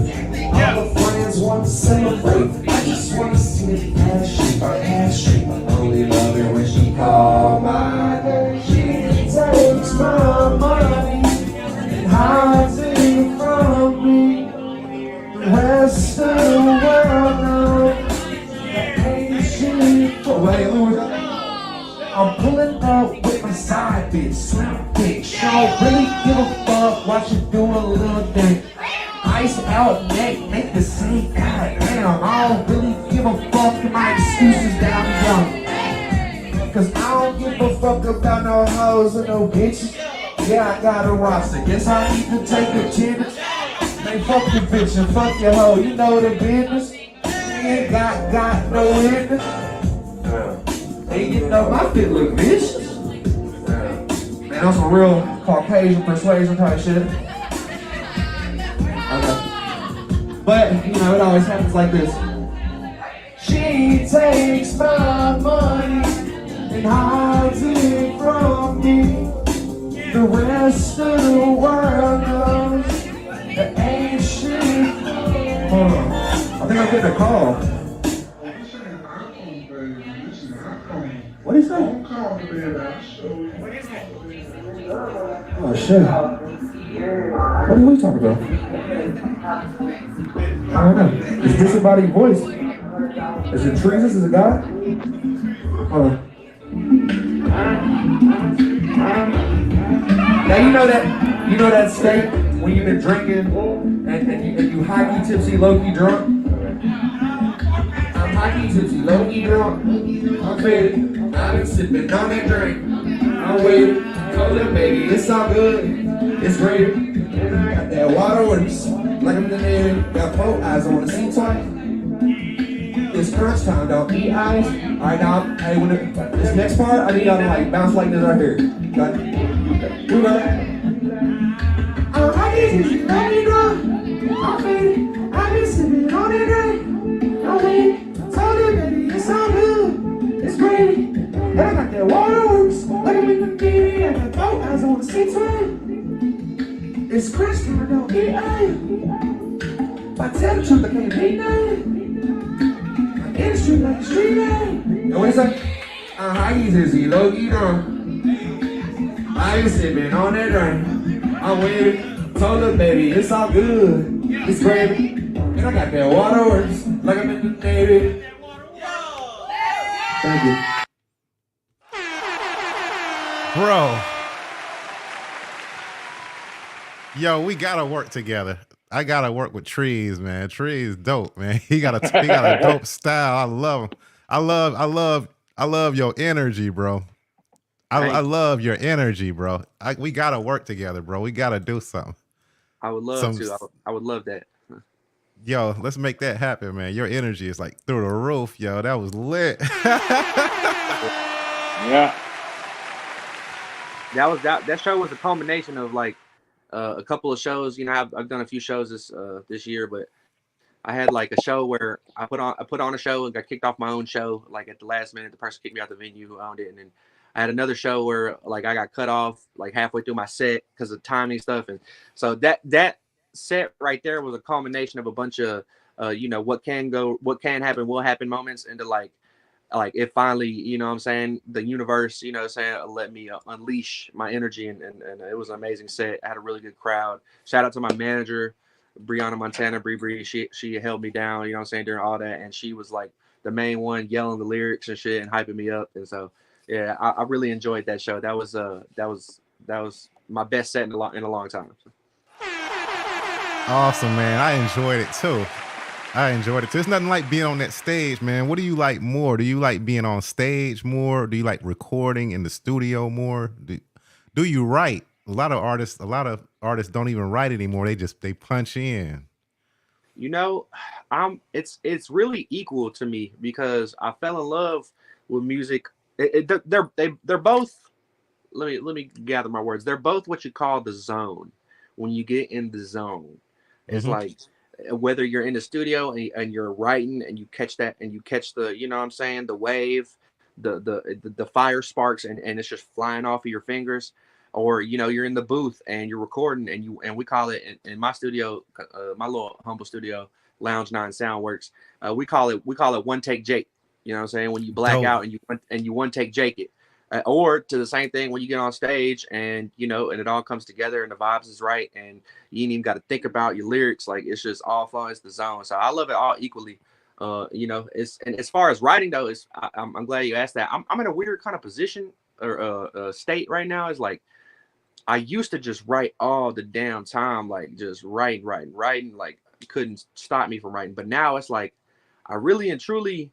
All the friends want to celebrate. I just want to see it ass shake. Only love it when she call my name. She takes my money and hides it from me. The rest of the world knows that ain't shit. I'm pulling up with my side bitch, slim bitch. She don't really give a fuck what you do a little thing. Ice out neck, make the same. Goddamn, I don't really give a fuck if my excuses that I'm young. Cause I don't give a fuck about no hoes or no bitches. Yeah, I got a roster. Guess I need to take attendance. Man, fuck the bitch and fuck your hoe. You know the business. You ain't got no witness. And you know my fit look vicious. Man, that's some real Caucasian persuasion type shit. Okay. But, you know, it always happens like this. She takes my money and hides it from me. The rest of the world knows that ain't shit. Hold on. I think I'm getting a call. What is that? Oh shit. What are we talking about? I don't know. Is this somebody's voice? Is it Teresa? Is it God? Hold on. Now you know that state when you've been drinking and you high-key tipsy, low-key drunk? I'm high-key tipsy, low-key drunk. I'm faded. I've been sipping on that drink. I'm waiting. Told them, baby, it's all good. It's great. Got that water works. Like I'm in the air. Got both eyes on the sea twice. It's crunch time, don't eat ice. Alright, now, hey, when this next part, I need y'all to like bounce like this right here. Got it? You got it? I'm high-key, low-key drunk. I'm faded. I've been sipping on that drink. I'm waiting. Told them, baby, it's all good. It's great. And I got that waterworks. Like I'm in the baby. I got both eyes on the sea time. It's crunch time, don't eat ice. If I tell the truth, I can't be nothing. In the street like a street name. And what is that? How easy low key down. I was sipping on that drink. I'm waiting. Told her, baby, it's all good. It's gravy. And I got that waterworks like I'm in the Navy. Thank you. Bro. Yo, we gotta work together. I gotta work with Trees, man. Trees dope, man. He got a dope style. I love him. I love your energy, bro. I love your energy, bro. We gotta work together, bro. We gotta do something. I would love to. I would love that. Yo, let's make that happen, man. Your energy is like through the roof, yo. That was lit. Yeah. That show was a culmination of like a couple of shows. You know, I've done a few shows this year, but I had like a show where I put on a show and got kicked off my own show. Like at the last minute, the person kicked me out the venue who owned it, and then I had another show where like I got cut off like halfway through my set because of timing stuff, and so that set right there was a culmination of a bunch of you know, what can happen will happen moments into like it finally, you know what I'm saying, the universe, you know what I'm saying, let me unleash my energy, and it was an amazing set. I had a really good crowd. Shout out to my manager, Brianna Montana, Bree. She held me down, you know what I'm saying, during all that, and she was like the main one yelling the lyrics and shit and hyping me up. And so yeah, I really enjoyed that show. That was my best set in a long time. Awesome, man. I enjoyed it too. There's nothing like being on that stage, man. What do you like more? Do you like being on stage more? Do you like recording in the studio more? Do you write? A lot of artists don't even write anymore. They punch in. You know, it's really equal to me because I fell in love with music. They're both. Let me gather my words. They're both what you call the zone. When you get in the zone, it's like whether you're in the studio and you're writing and you catch that and you catch the, you know what I'm saying, the wave, the fire sparks and it's just flying off of your fingers, or you know, you're in the booth and you're recording and we call it in my studio, my little humble studio, Lounge 9 Soundworks, we call it one take Jake. You know what I'm saying? When you black out and you one take Jake it. Or to the same thing when you get on stage and, you know, and it all comes together and the vibes is right and you ain't even got to think about your lyrics. Like it's just all flowing. It's the zone. So I love it all equally. You know, and as far as writing though, I'm glad you asked that. I'm in a weird kind of position or state right now. Is like, I used to just write all the damn time, like just writing, like couldn't stop me from writing. But now it's like, I really and truly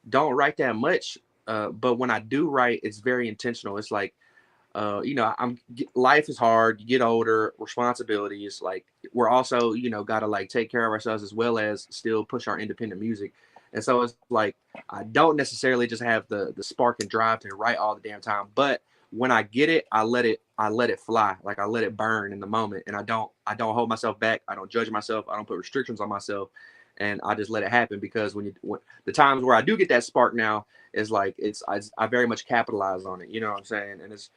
don't write that much. But when I do write, it's very intentional. It's like, you know, life is hard. You get older, responsibilities. Like we're also, you know, got to like take care of ourselves as well as still push our independent music. And so it's like, I don't necessarily just have the spark and drive to write all the damn time. But when I get it, I let it fly. Like I let it burn in the moment. And I don't hold myself back. I don't judge myself. I don't put restrictions on myself. And I just let it happen because when the times where I do get that spark now is like I very much capitalize on it. You know what I'm saying? And it's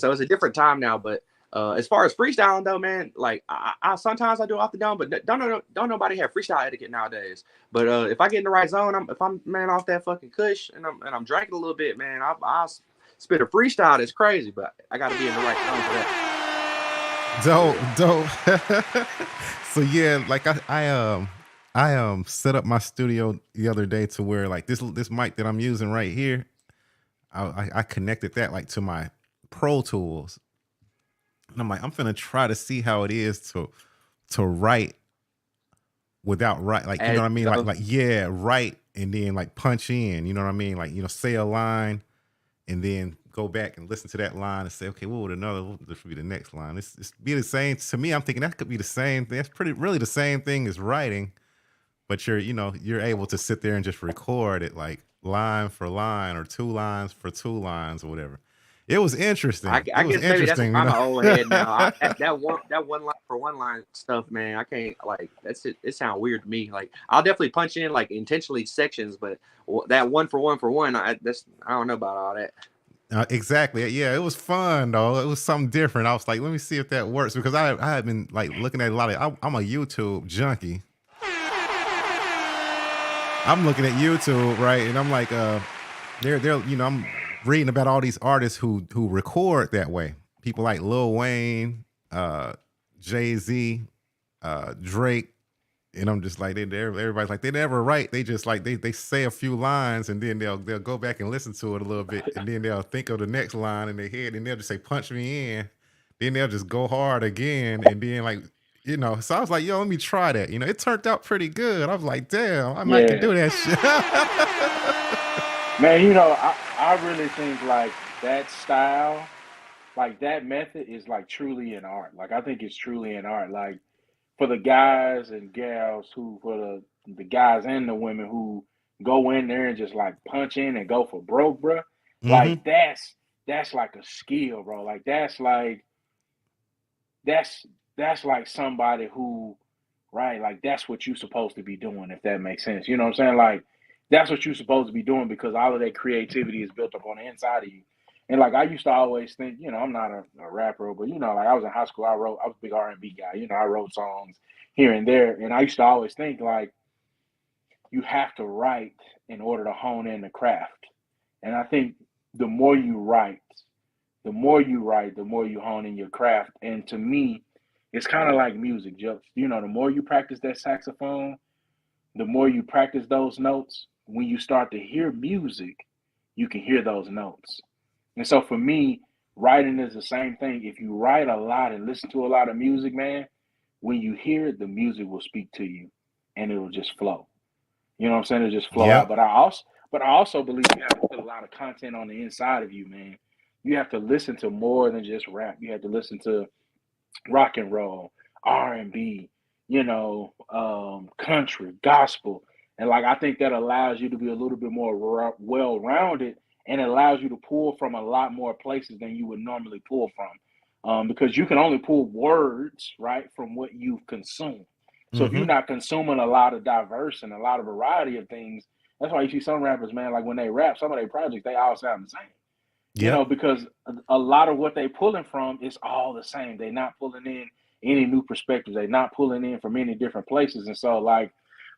so it's a different time now. But as far as freestyling though, man, like I sometimes I do off the dome, but don't nobody have freestyle etiquette nowadays. But if I get in the right zone, if I'm man off that fucking kush and I'm drinking a little bit, man, I'll spit a freestyle that's crazy. But I got to be in the right zone for that. Dope. So yeah, like I set up my studio the other day to where like this mic that I'm using right here, I connected that like to my Pro Tools, and I'm like, I'm finna try to see how it is to write without write, like, you know what I mean, like yeah, write and then like punch in, you know what I mean, like, you know, say a line and then go back and listen to that line and say, okay, what should be the next line? It's be the same to me. I'm thinking that could be the same thing. That's really the same thing as writing. But you're able to sit there and just record it like line for line or 2 lines for 2 lines or whatever. It was interesting. I guess maybe that's my old head now. That one line for one line stuff, man. I can't like that's it. It sounds weird to me. Like I'll definitely punch in like intentionally sections, but that one for one, I don't know about all that. Exactly. Yeah, it was fun though. It was something different. I was like, let me see if that works because I had been like looking at a lot of. I'm a YouTube junkie. I'm looking at YouTube, right, and I'm like, they're I'm reading about all these artists who record that way. People like Lil Wayne, Jay-Z, Drake, and I'm just like, everybody's like, they never write. They just like they say a few lines and then they'll go back and listen to it a little bit, and then they'll think of the next line in their head, and they'll just say, punch me in. Then they'll just go hard again, and then like. So I was like, yo, let me try that. It turned out pretty good. I was like, damn, I might can Yeah, do that shit. man. I really think like that style, like that method is like truly an art. Like I think it's truly an art. Like for the guys and gals who, for the guys and the women who go in there and just like punch in and go for broke, bro. Mm-hmm. Like that's like a skill, bro. Like that's that's like somebody who, right, like that's what you're supposed to be doing, if that makes sense. You know what I'm saying? Like that's what you're supposed to be doing because all of that creativity is built up on the inside of you. And like I used to always think, I'm not a rapper, but like I was in high school, I was a big R&B guy. I wrote songs here and there, and I used to always think like you have to write in order to hone in the craft. And I think the more you write, the more you hone in your craft. And to me, it's kind of like music, Jelks. The more you practice that saxophone, the more you practice those notes, when you start to hear music, you can hear those notes. And so for me, writing is the same thing. If you write a lot and listen to a lot of music, man, when you hear it, the music will speak to you and it'll just flow. You know what I'm saying? It'll just flow out. Yep. But I also believe you have to put a lot of content on the inside of you, man. You have to listen to more than just rap. You have to listen to rock and roll, R&B, country, gospel. And like I think that allows you to be a little bit more well-rounded and allows you to pull from a lot more places than you would normally pull from. Because you can only pull words, right, from what you've consumed. So if you're Mm-hmm. not consuming a lot of diverse and a lot of variety of things, that's why you see some rappers, man, like when they rap, some of their projects, they all sound the same. Yep. Because a lot of what they pulling from is all the same. They're not pulling in any new perspectives. They're not pulling in from any different places. And so, like,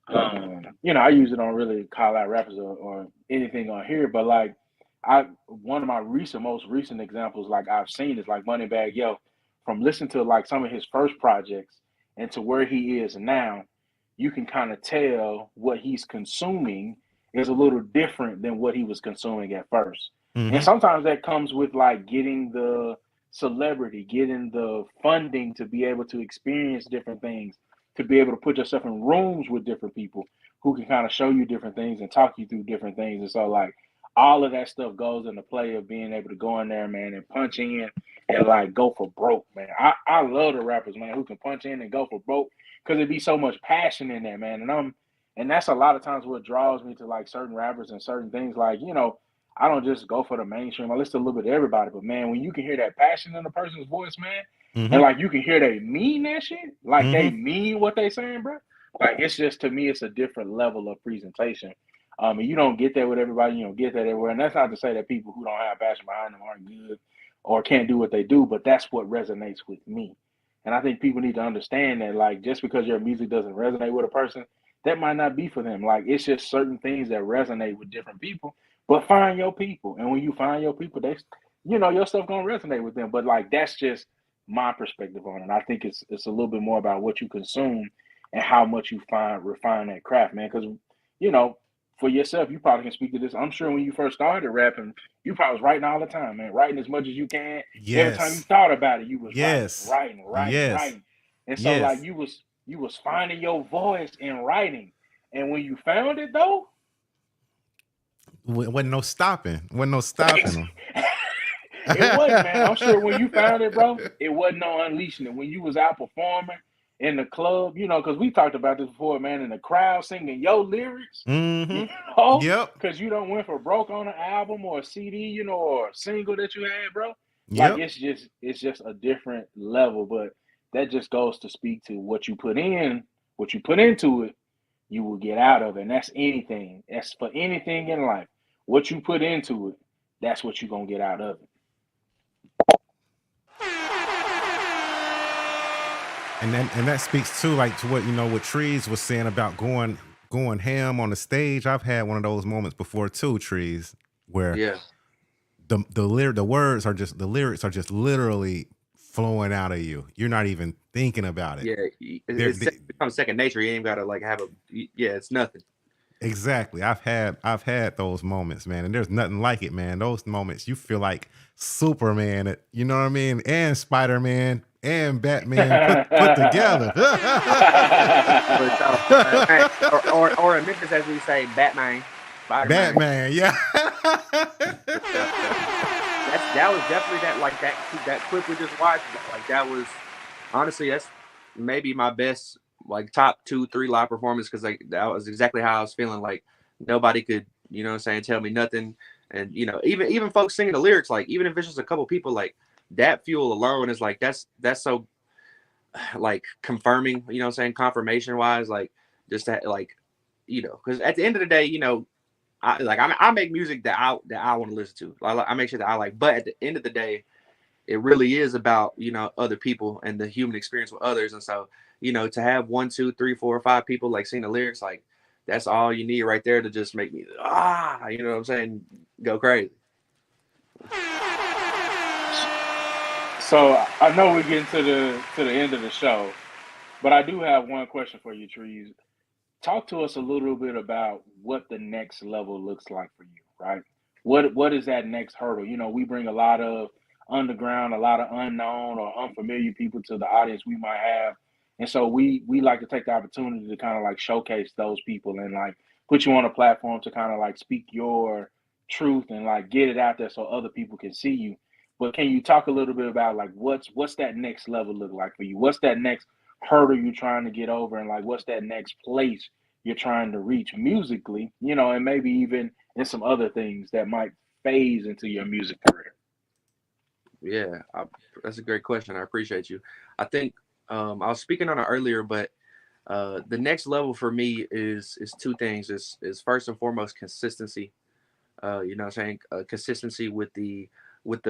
I usually don't really call out rappers or anything on here, but like, one of my most recent examples, like I've seen, is like Moneybagg Yo. From listening to like some of his first projects and to where he is now, you can kind of tell what he's consuming is a little different than what he was consuming at first. And Mm-hmm. sometimes that comes with like getting the celebrity, getting the funding to be able to experience different things, to be able to put yourself in rooms with different people who can kind of show you different things and talk you through different things. And so, like, all of that stuff goes into play of being able to go in there, man, and punch in and like go for broke, man. I love the rappers, man, who can punch in and go for broke because it be so much passion in there, man. And that's a lot of times what draws me to like certain rappers and certain things. Like, I don't just go for the mainstream. I listen to a little bit of everybody, but man, when you can hear that passion in a person's voice, man, and Mm-hmm. like you can hear they mean that shit, like they Mm-hmm. mean what they saying, bro. Like it's just, to me, it's a different level of presentation. And you don't get that with everybody. You don't get that everywhere. And that's not to say that people who don't have passion behind them aren't good or can't do what they do, but that's what resonates with me. And I think people need to understand that, like, just because your music doesn't resonate with a person, that might not be for them. Like, it's just certain things that resonate with different people. But find your people, and when you find your people, your stuff gonna resonate with them. But like, that's just my perspective on it. I think it's a little bit more about what you consume and how much you refine that craft, man. Because you know, for yourself, you probably can speak to this. I'm sure when you first started rapping, you probably was writing all the time, man, writing as much as you can. Every time you Yes. thought about it, you was writing, Yes. writing, writing, Yes. writing. And so like Yes. you was finding your voice in writing. And when you found it though, Wasn't no stopping. Wasn't no stopping them. it wasn't, man. I'm sure when you found it, bro, it wasn't no unleashing it. When you was out performing in the club, because we talked about this before, man, in the crowd singing your lyrics, you Mm-hmm. know, Yep. because you don't went for broke on an album or a CD, or a single that you had, bro. Like Yep. it's just a different level, but that just goes to speak to what you put in, what you put into it, you will get out of it. And that's anything. That's for anything in life. What you put into it, that's what you're gonna get out of it. And that speaks too, like to what what Trees was saying about going going ham on the stage. I've had one of those moments before too, Trees, where Yeah. the lyrics are just literally flowing out of you. You're not even thinking about it. Yeah. They're- It becomes second nature. You ain't gotta like have a. Yeah, it's nothing. Exactly. I've had those moments, man, and there's nothing like it, man. Those moments you feel like Superman, you know what I mean, and Spider-Man and Batman put together. or in Memphis, as we say, Batman. Spider-Man. Batman, yeah. That was definitely that clip we just watched. Like that was honestly, that's maybe my best like top 2-3 live performance, because like that was exactly how I was feeling. Like nobody could, you know what I'm saying, tell me nothing. And you know, even folks singing the lyrics, like even if it's just a couple people, like that fuel alone is like that's so like confirming, you know what I'm saying, confirmation wise, like just that, like, you know, because at the end of the day, you know, I make music that I want to listen to. I make sure that I like, but at the end of the day, it really is about, you know, other people and the human experience with others. And so, you know, to have 1, 2, 3, 4, 5 people like sing the lyrics, like that's all you need right there to just make me you know what I'm saying, go crazy. So I know we're getting to the end of the show, but I do have one question for you, Trees. Talk to us a little bit about what the next level looks like for you, right? What is that next hurdle? You know, we bring a lot of underground, a lot of unknown or unfamiliar people to the audience we might have. And so we like to take the opportunity to kind of like showcase those people and like put you on a platform to kind of like speak your truth and like get it out there so other people can see you. But can you talk a little bit about like what's that next level look like for you? What's that next hurdle you're trying to get over, and like what's that next place you're trying to reach musically, you know, and maybe even in some other things that might phase into your music career? Yeah, that's a great question. I appreciate you. I think I was speaking on it earlier, but the next level for me is two things. Is first and foremost consistency. You know what I'm saying? Consistency with the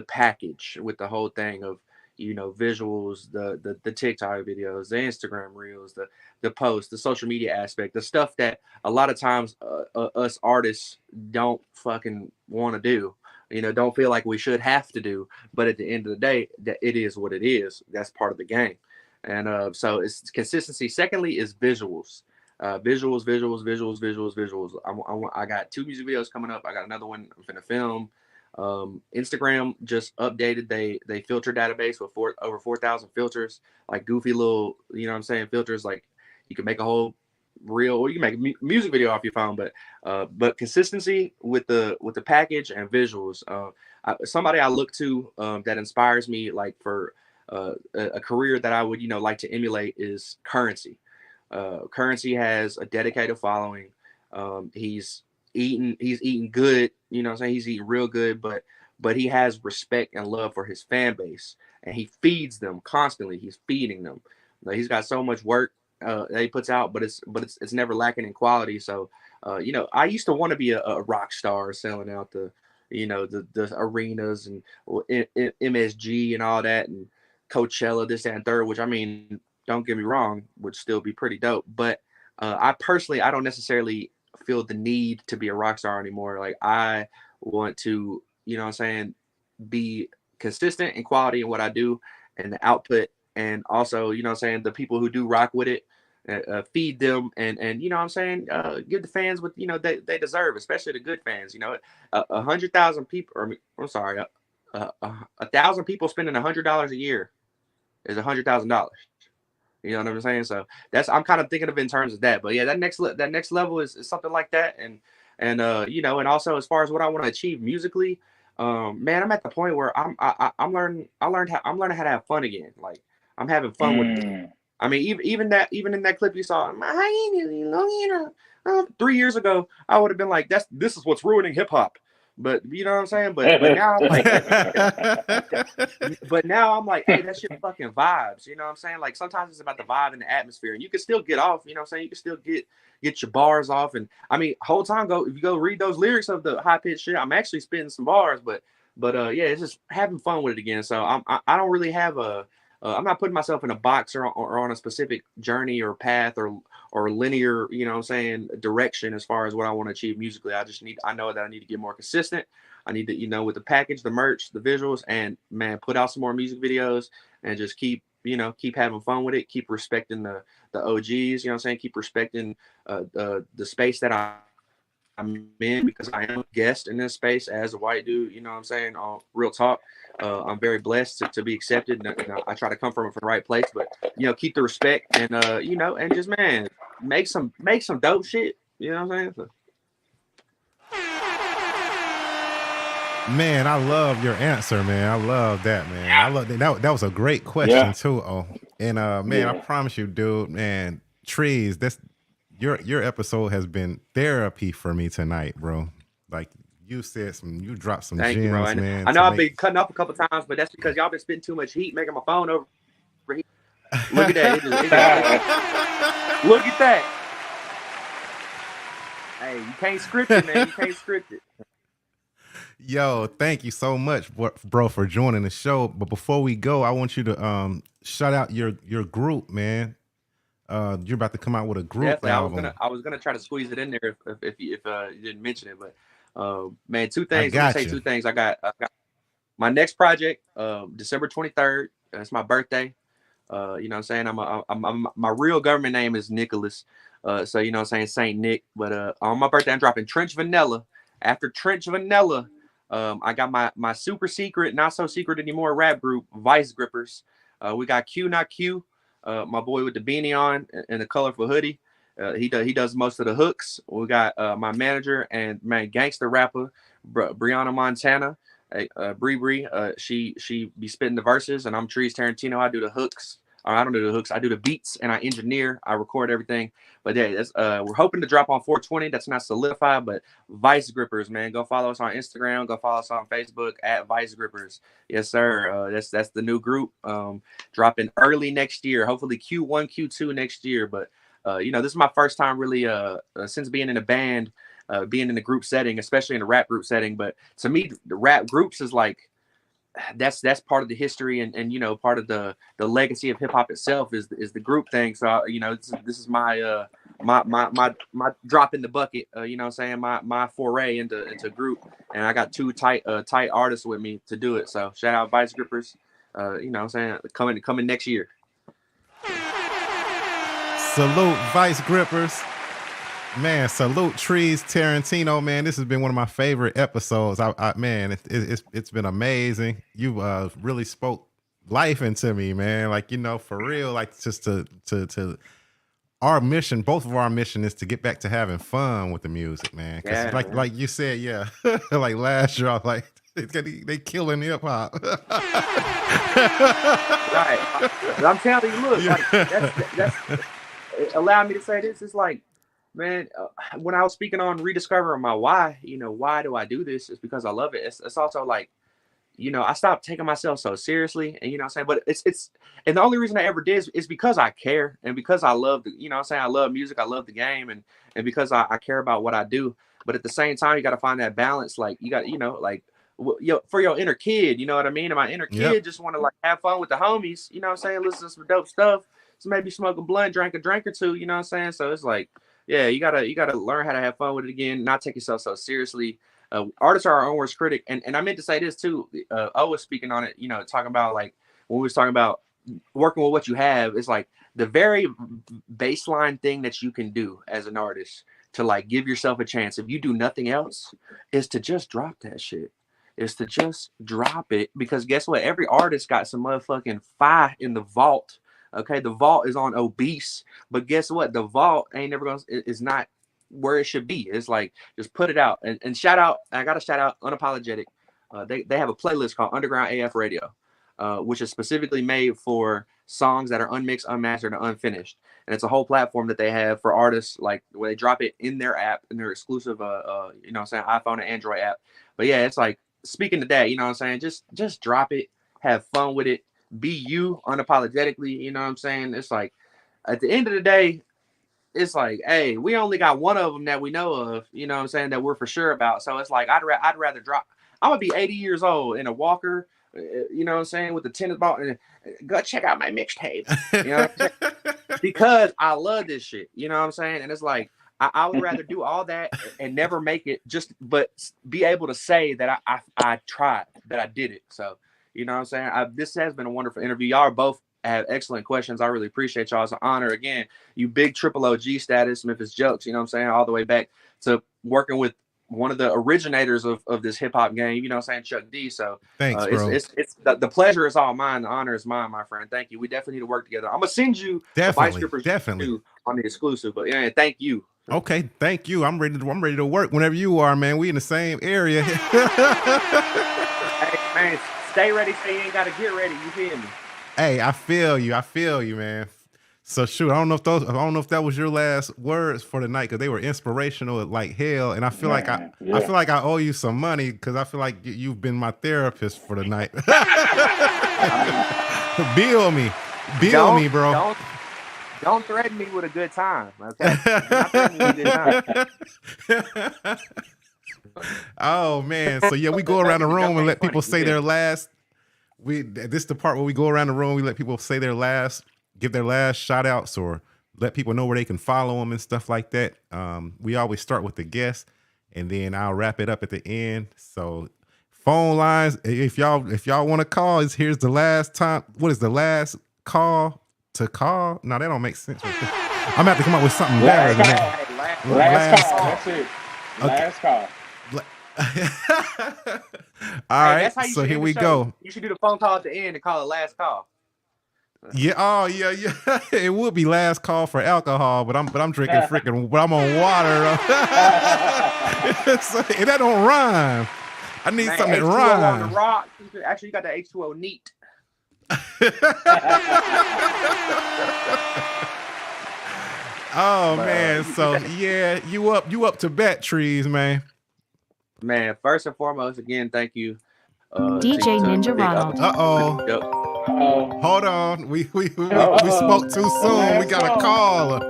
package, with the whole thing of, you know, visuals, the TikTok videos, the Instagram reels, the posts, the social media aspect, the stuff that a lot of times us artists don't fucking want to do, you know, don't feel like we should have to do. But at the end of the day, that it is what it is. That's part of the game. And so it's consistency. Secondly is visuals. Visuals. I got 2 music videos coming up. I got another one I'm finna film. Instagram just updated they filter database with over 4,000 filters, like goofy little, you know what I'm saying, filters. Like you can make a whole reel, or you can make a music video off your phone. But consistency with the package and visuals. Somebody I look to that inspires me, like for a career that I would, you know, like to emulate is Currency. Currency has a dedicated following. He's eating good, you know what I'm saying? He's eating real good, but he has respect and love for his fan base, and he feeds them constantly. He's feeding them. Like, he's got so much work that he puts out, but it's never lacking in quality. So you know, I used to want to be a rock star selling out the, you know, the arenas and MSG and all that, and Coachella, this, that, and third, which, I mean, don't get me wrong, would still be pretty dope. But I don't necessarily feel the need to be a rock star anymore. Like, I want to, you know what I'm saying, be consistent in quality in what I do and the output. And also, you know what I'm saying, the people who do rock with it, feed them, and you know what I'm saying, give the fans what, you know, they deserve, especially the good fans. You know, 100,000 people, or I'm sorry, 1,000 people spending $100 a year is $100,000. You know what I'm saying? So I'm kind of thinking of it in terms of that. But yeah, that next level is something like that. And you know, and also as far as what I want to achieve musically, man, I'm at the point where I'm learning how to have fun again. Like, I'm having fun with it. I mean, even in that clip you saw, 3 years ago, I would have been like, this is what's ruining hip hop. But you know what I'm saying? But now I'm like, hey, that shit fucking vibes. You know what I'm saying? Like, sometimes it's about the vibe and the atmosphere, and you can still get off. You know what I'm saying? You can still get your bars off. And I mean, whole time if you go read those lyrics of the high pitched shit, I'm actually spitting some bars. But yeah, it's just having fun with it again. So I don't really have a I'm not putting myself in a box or on a specific journey or path or linear, you know what I'm saying, direction as far as what I want to achieve musically. I know that I need to get more consistent. I need to, you know, with the package, the merch, the visuals, and man, put out some more music videos and just keep having fun with it. Keep respecting the OGs, you know what I'm saying? Keep respecting the space that I'm in, because I am a guest in this space as a white dude, you know what I'm saying? Real talk. I'm very blessed to be accepted, and I try to come from the right place, but you know, keep the respect and you know, and just man, make some dope shit. You know what I'm saying? So. Man, I love your answer, man. I love that, man. I love that. That was a great question too. Oh, and man, I promise you, dude, man, Trees, that's your episode has been therapy for me tonight, bro. Like you dropped some Thank gems, you, bro. man. I know I've been cutting up a couple times, but that's because y'all been spitting too much heat, making my phone overheat. Look at that. Look at that. Hey, you can't script it, man. You can't script it. Yo, thank you so much, bro, for joining the show. But before we go, I want you to shout out your group, man. You're about to come out with a group album. I was gonna try to squeeze it in there if you didn't mention it, but man, two things. Let me say two things. I got my next project, December 23rd. That's my birthday. You know what I'm saying? I'm my real government name is Nicholas. So you know what I'm saying, Saint Nick. But on my birthday, I'm dropping Trench Vanilla. After Trench Vanilla, I got my super secret, not so secret anymore rap group, Vice Grippers. We got Q Not Q, my boy with the beanie on and the colorful hoodie. He does most of the hooks. We got my manager and man gangster rapper, Brianna Montana. Bree, she be spitting the verses, and I'm Trees Tarantino. I do the hooks. Or I don't do the hooks. I do the beats, and I engineer. I record everything. But yeah, we're hoping to drop on 420. That's not solidified, but Vice Grippers, man, go follow us on Instagram. Go follow us on Facebook at Vice Grippers. Yes, sir. That's the new group. Dropping early next year. Hopefully Q1, Q2 next year. But you know, this is my first time really since being in a band. Being in a group setting, especially in a rap group setting. But to me, the rap groups is like that's part of the history and you know, part of the legacy of hip hop itself is the group thing. So you know, this is my my drop in the bucket. You know what I'm saying, my foray into group, and I got two tight artists with me to do it. So shout out Vice Grippers. You know what I'm saying, coming next year. Salute Vice Grippers. Man, salute Trees Tarantino, man. This has been one of my favorite episodes. Man, it's been amazing. You really spoke life into me, man. Like, you know, for real, like just to our mission, both of our mission is to get back to having fun with the music, man. Because like you said, yeah, like last year, I was like, they killing hip hop. Right. But I'm telling you, look, like, that's allow me to say this. It's like, man, when I was speaking on rediscovering my why, you know, why do I do this? It's because I love it. It's also like, you know, I stopped taking myself so seriously, and you know what I'm saying? But it's and the only reason I ever did is because I care, and because I love you know what I'm saying, I love music, I love the game, and because I care about what I do. But at the same time, you got to find that balance. Like you got, you know, like for your inner kid, you know what I mean? And my inner kid just want to like have fun with the homies, you know what I'm saying? Listen to some dope stuff. So maybe smoke a blunt, drink a drink or two, you know what I'm saying? So it's like, yeah, you gotta learn how to have fun with it again, not take yourself so seriously. Artists are our own worst critic, and I meant to say this too. O was speaking on it, you know, talking about like when we was talking about working with what you have. It's like the very baseline thing that you can do as an artist to like give yourself a chance, if you do nothing else, is to just drop that shit. Is to just drop it, because guess what? Every artist got some motherfucking fire in the vault. Okay, the vault is on obese, but guess what? The vault ain't never gonna is not where it should be. It's like just put it out and shout out. I gotta shout out Unapologetic. They have a playlist called Underground AF Radio, which is specifically made for songs that are unmixed, unmastered, and unfinished. And it's a whole platform that they have for artists, like where they drop it in their app, in their exclusive, you know what I'm saying, iPhone and Android app. But yeah, it's like speaking to that, you know what I'm saying, just drop it, have fun with it. Be you unapologetically, you know what I'm saying? It's like at the end of the day, it's like, hey, we only got one of them that we know of, you know what I'm saying, that we're for sure about. So it's like I'd rather drop. I'm gonna be 80 years old in a walker, you know what I'm saying, with the tennis ball, and go check out my mixtape. You know what I'm saying? Because I love this shit. You know what I'm saying? And it's like I would rather do all that and never make it, but be able to say that I tried, that I did it. So, you know what I'm saying? This has been a wonderful interview. Y'all are both have excellent questions. I really appreciate y'all. It's an honor. Again, you big triple OG status, Memphis.Jelks, you know what I'm saying? All the way back to working with one of the originators of this hip hop game, you know what I'm saying, Chuck D. So Thanks, bro. It's the pleasure is all mine. The honor is mine, my friend. Thank you. We definitely need to work together. I'm gonna send you Definitely on the exclusive. But yeah, thank you. Okay, thank you. I'm ready to work whenever you are, man. We in the same area. Hey, man, stay ready so you ain't gotta get ready. You feel me? Hey, I feel you, man. So shoot, I don't know if that was your last words for the night, because they were inspirational like hell, and I feel like I feel like I owe you some money, because I feel like you've been my therapist for the night. Bill me, bro. Don't threaten me with a good time, okay? Not threaten me with a good time. Oh man, so yeah, we go around the room and let people say their last. This is the part where we go around the room. We let people say their last, give their last shout outs, or let people know where they can follow them and stuff like that. We always start with the guest, and then I'll wrap it up at the end. So phone lines, if y'all want to call, here's the last time. What is the last call to call? No, that don't make sense. I'm gonna have to come up with something better than that. Last call. That's it. Last call. All right, so here we go. You should do the phone call at the end and call it last call. Yeah, oh yeah. It would be last call for alcohol, but I'm drinking freaking, but I'm on water. So, and that don't rhyme. I need something that rhymes. On the rock. Actually, you got the H2O neat. Oh man, so yeah, you up to bat trees, man. Man, first and foremost, again, thank you, DJ Ninja Ronald. Hold on, we spoke too soon. We got a caller.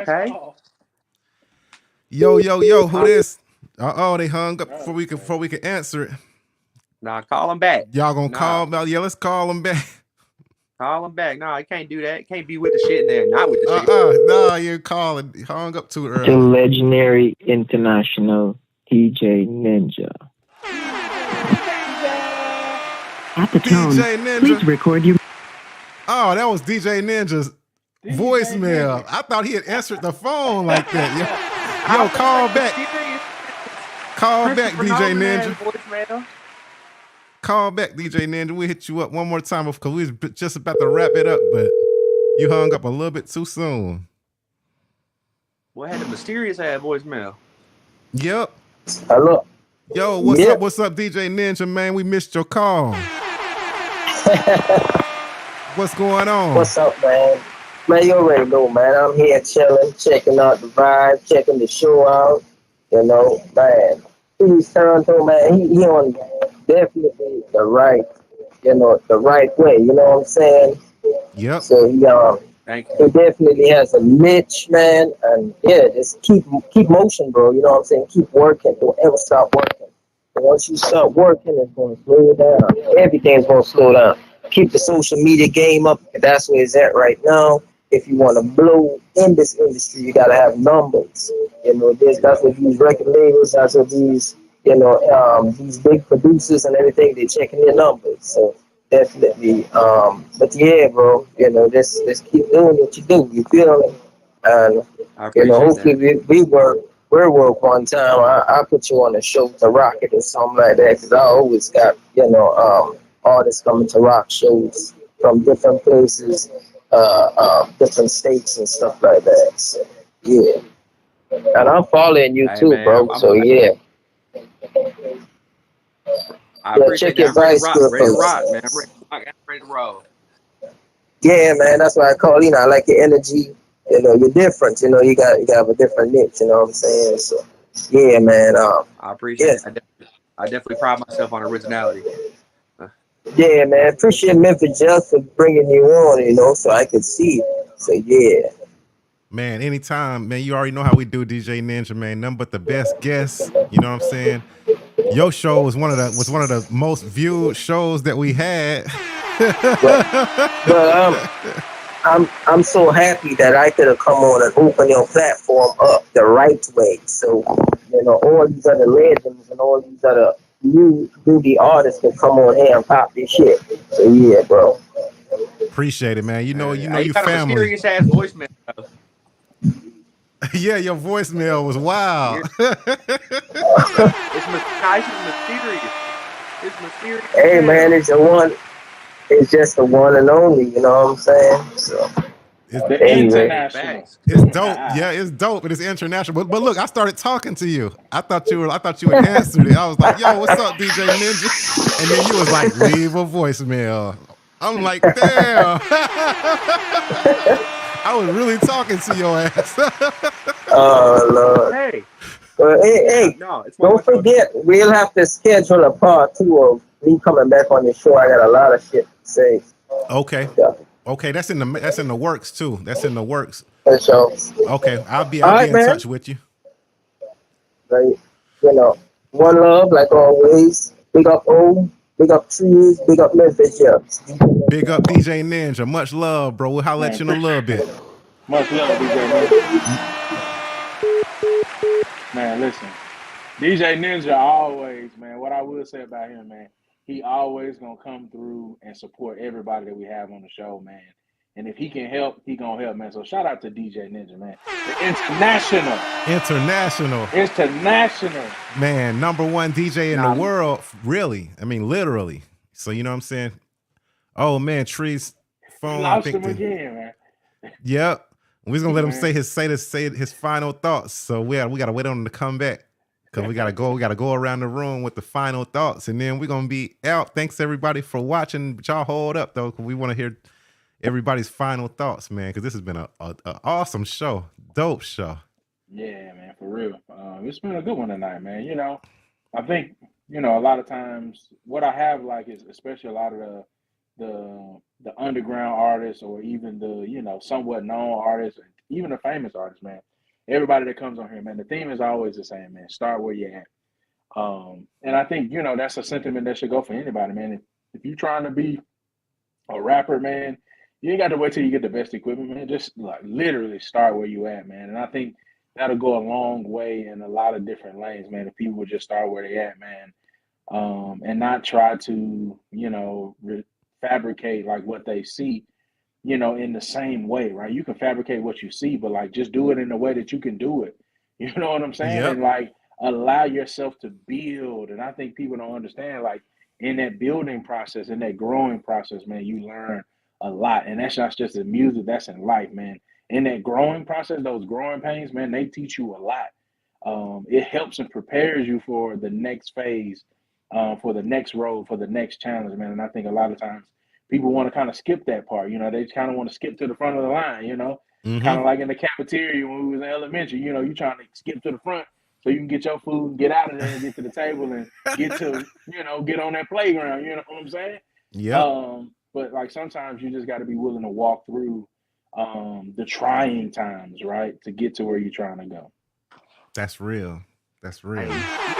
Okay. Yo, who this? They hung up before we could answer it. Nah, call him back. Y'all gonna call him? Yeah, let's call him back. Call him back. No, I can't do that. Can't be with the shit in there. Not with the shit. No, you're calling. Hung up too early. The legendary international DJ Ninja. At the tone, please record your. Oh, that was DJ Ninja's voicemail. I thought he had answered the phone like that. Yo, call back. Call back, DJ Ninja. Call back, DJ Ninja. We'll hit you up one more time because we was just about to wrap it up, but you hung up a little bit too soon. What had the mysterious voicemail? Yep. Hello. Yo, what's up? What's up, DJ Ninja, man? We missed your call. What's going on? What's up, man? Man, you already know, man. I'm here chilling, checking out the vibe, checking the show out. You know, man. He's Tarantino, man. He on definitely the right way. You know what I'm saying? Yep. So he definitely has a niche, man. And yeah, just keep motion, bro. You know what I'm saying? Keep working. Don't ever stop working. And once you start working, it's going to slow down. Everything's going to slow down. Keep the social media game up. That's where it's at right now. If you want to blow in this industry, you got to have numbers. You know, that's what these record labels, that's what these, these big producers and everything, they're checking their numbers. So definitely, but yeah, bro, just keep doing what you do. You feel me? And hopefully we work one time. I put you on a show to rock it or something like that, because I always got artists coming to rock shows from different places, different states and stuff like that. So yeah, and I'm following you too, man, bro. So yeah. I appreciate that. Ready to rock, man. I'm ready to roll. Yeah, man. That's why I call. I like your energy. You're different. You got to have a different niche. You know what I'm saying? So, yeah, man. I appreciate it. I definitely pride myself on originality. Yeah, man. Appreciate Memphis.Jelks for bringing you on. So I could see it. So yeah. Man, anytime, man. You already know how we do, DJ Ninja, man. Nothing but the best guests. You know what I'm saying? Your show was one of the most viewed shows that we had. But I'm so happy that I could have come on and open your platform up the right way. So, all these other legends and all these other new movie artists can come on here and pop this shit. So yeah, bro. Appreciate it, man. You You got a family. mysterious ass voicemail. Yeah, your voicemail was wild. It's mysterious. It's mysterious. Hey man, it's just the one and only, you know what I'm saying? So The anyway. international. It's dope. Yeah, it's dope, and it's international. But look, I started talking to you. I thought you had answered it. I was like, "Yo, what's up, DJ Ninja?" And then you was like, "Leave a voicemail." I'm like, "Damn." I was really talking to your ass. Oh Lord. Hey. Hey, No, don't forget, we'll have to schedule a part 2 of me coming back on the show. I got a lot of shit to say. Okay. Yeah. Okay, that's in the works too. That's in the works. For sure. Okay, I'll be Alright, in man. touch with you. Right. One love, like always. Big up O, big up Trees, big up Memphis, Big up DJ Ninja. Much love, bro. We'll holler at you in a little bit. Much love, DJ Ninja. Man, listen. DJ Ninja always, man, what I will say about him, man, he always gonna come through and support everybody that we have on the show, man. And if he can help, he gonna help, man. So shout out to DJ Ninja, man. The international. Man, #1 DJ in the world, really. I mean, literally. So you know what I'm saying? Oh man, Tree's phone. Lost him again, man. Yep. We're gonna let him say his final thoughts. So we gotta wait on him to come back. Because we gotta go around the room with the final thoughts, and then we're gonna be out. Thanks everybody for watching. But y'all hold up though, because we want to hear everybody's final thoughts, man. Because this has been a awesome show, dope show. Yeah, man, for real. It's been a good one tonight, man. I think a lot of times what I have is especially a lot of the underground artists, or even the somewhat known artists, even the famous artists, man. Everybody that comes on here, man, the theme is always the same, man. Start where you're at. And I think, that's a sentiment that should go for anybody, man. If you're trying to be a rapper, man, you ain't got to wait till you get the best equipment, man. Just literally start where you at, man. And I think that'll go a long way in a lot of different lanes, man. If people would just start where they at, man, and not try to, fabricate what they see, in the same way, right? You can fabricate what you see, but just do it in the way that you can do it. You know what I'm saying? Yep. And allow yourself to build. And I think people don't understand, in that building process, in that growing process, man, you learn a lot. And that's not just in music, that's in life, man. In that growing process, those growing pains, man, they teach you a lot. It helps and prepares you for the next phase, for the next road, for the next challenge, man. And I think a lot of times people want to kind of skip that part. They kind of want to skip to the front of the line, kind of like in the cafeteria when we was in elementary, you trying to skip to the front so you can get your food, get out of there and get to the table and get to, get on that playground. You know what I'm saying? Yeah. But sometimes you just got to be willing to walk through the trying times, right, to get to where you're trying to go. That's real. That's real. Hey, you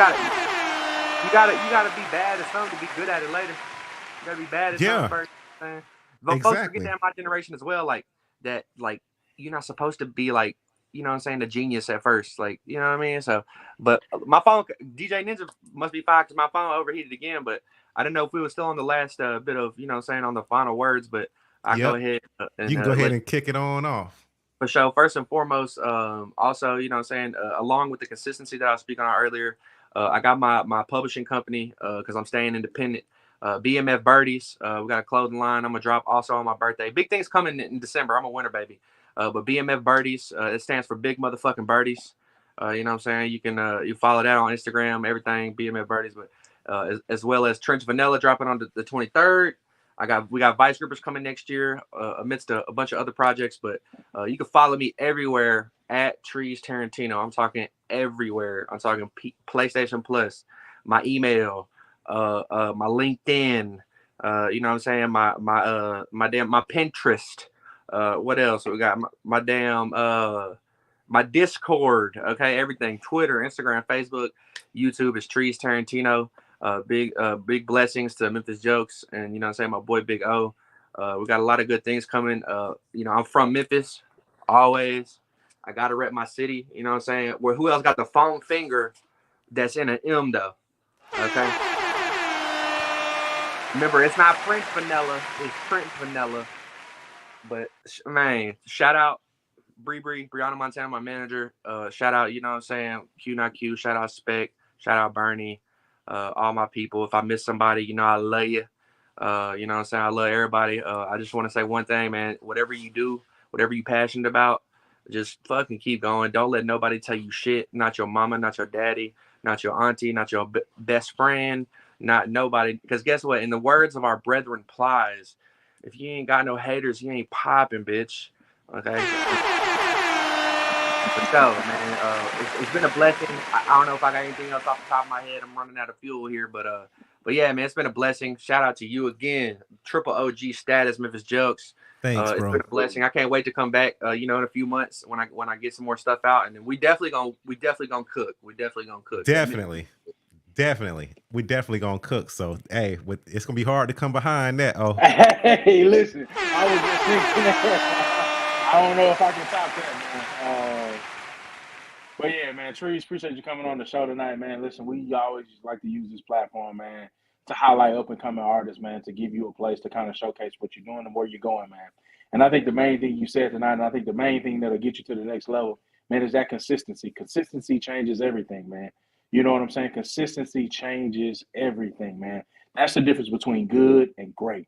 gotta be bad at something to be good at it later. You gotta be bad at something first, man. But exactly. Folks forget that in my generation as well, that you're not supposed to be you know what I'm saying, the genius at first, you know what I mean? So, but my phone, DJ Ninja must be fine because my phone overheated again, but I didn't know if we were still on the last bit of, you know what I'm saying, on the final words, but I go ahead. You can go ahead and kick it on off. For sure. First and foremost, also, you know what I'm saying, along with the consistency that I was speaking on earlier, I got my publishing company because I'm staying independent. BMF Birdies. We got a clothing line I'm going to drop also on my birthday. Big things coming in December. I'm a winter baby. But BMF Birdies, it stands for Big Motherfucking Birdies. You know what I'm saying? You can you follow that on Instagram, everything, BMF Birdies. But as well as Trench Vanilla dropping on the 23rd. We got Vice Grippers coming next year amidst a bunch of other projects. But you can follow me everywhere at Trees Tarantino. I'm talking everywhere. I'm talking PlayStation Plus, my email, my LinkedIn, you know what I'm saying, my Pinterest, what else we got, my damn my Discord, okay, everything, Twitter, Instagram, Facebook, YouTube is Trees Tarantino. Big blessings to Memphis Jokes and you know what I'm saying, my boy Big O. We got a lot of good things coming. You know, I'm from Memphis, always. I gotta rep my city, you know what I'm saying? Where who else got the foam finger that's in an M though? Okay. Remember, it's not French vanilla, it's Prince vanilla. But man, shout out Brianna Montana, my manager. Shout out, you know what I'm saying, Q Not Q, shout out Spec, shout out Bernie, all my people. If I miss somebody, you know I love you. You know what I'm saying, I love everybody. I just want to say one thing, man. Whatever you do, whatever you passionate about, just fucking keep going. Don't let nobody tell you shit. Not your mama, not your daddy, not your auntie, not your best friend, not nobody. Because guess what? In the words of our brethren Plies, if you ain't got no haters, you ain't popping, bitch. Okay. So, man, it's been a blessing. I don't know if I got anything else off the top of my head. I'm running out of fuel here, but yeah, man, it's been a blessing. Shout out to you again, triple OG status, Memphis Jokes. Thanks, It's bro. been a blessing. I can't wait to come back. You know, in a few months when I get some more stuff out, and then we definitely gonna cook. We definitely gonna cook. Definitely. We definitely gonna cook. So hey, it's gonna be hard to come behind that. Oh, Hey, listen, I was just thinking that. I don't know if I can top that, man. But yeah, man, Trees, appreciate you coming on the show tonight, man. Listen, we always like to use this platform, man, to highlight up and coming artists, man, to give you a place to kind of showcase what you're doing and where you're going, man. And I think the main thing you said tonight, and I think the main thing that'll get you to the next level, man, is that consistency. Consistency changes everything, man. You know what I'm saying? Consistency changes everything, man. That's the difference between good and great.